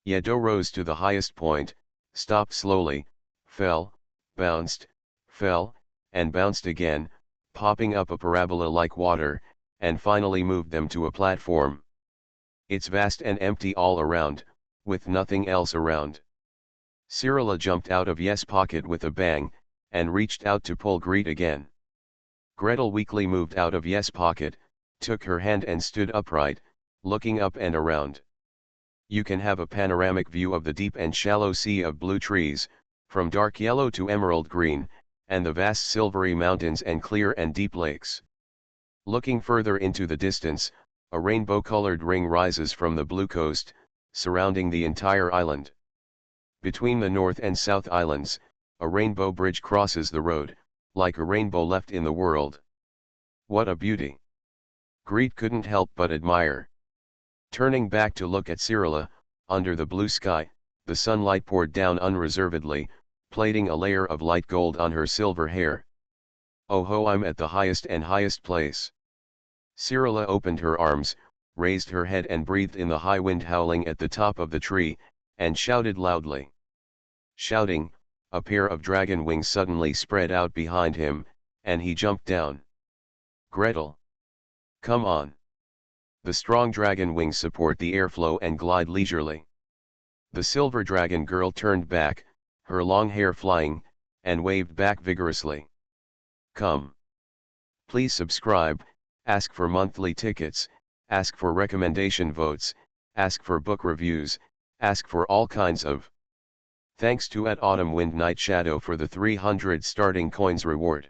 Yado rose to the highest point, stopped slowly, fell, bounced, fell, and bounced again, popping up a parabola like water, and finally moved them to a platform. It's vast and empty all around, with nothing else around. Cyrilla jumped out of Yes' pocket with a bang, and reached out to pull Greet again. Gretel weakly moved out of Yes' pocket, took her hand and stood upright, looking up and around. You can have a panoramic view of the deep and shallow sea of blue trees, from dark yellow to emerald green, and the vast silvery mountains and clear and deep lakes. Looking further into the distance, a rainbow-colored ring rises from the blue coast, surrounding the entire island. Between the North and South Islands, a rainbow bridge crosses the road, like a rainbow left in the world. What a beauty! Greet couldn't help but admire. Turning back to look at Cyrilla, under the blue sky, the sunlight poured down unreservedly, plating a layer of light gold on her silver hair. Oh ho, I'm at the highest and highest place. Cyrilla opened her arms, raised her head and breathed in the high wind howling at the top of the tree, and shouted loudly. Shouting, a pair of dragon wings suddenly spread out behind him, and he jumped down. Gretel! Come on! The strong dragon wings support the airflow and glide leisurely. The silver dragon girl turned back, her long hair flying, and waved back vigorously. Come! Please subscribe, ask for monthly tickets, ask for recommendation votes, ask for book reviews, ask for all kinds of. Thanks to @AutumnWindNightShadow for the 300 starting coins reward.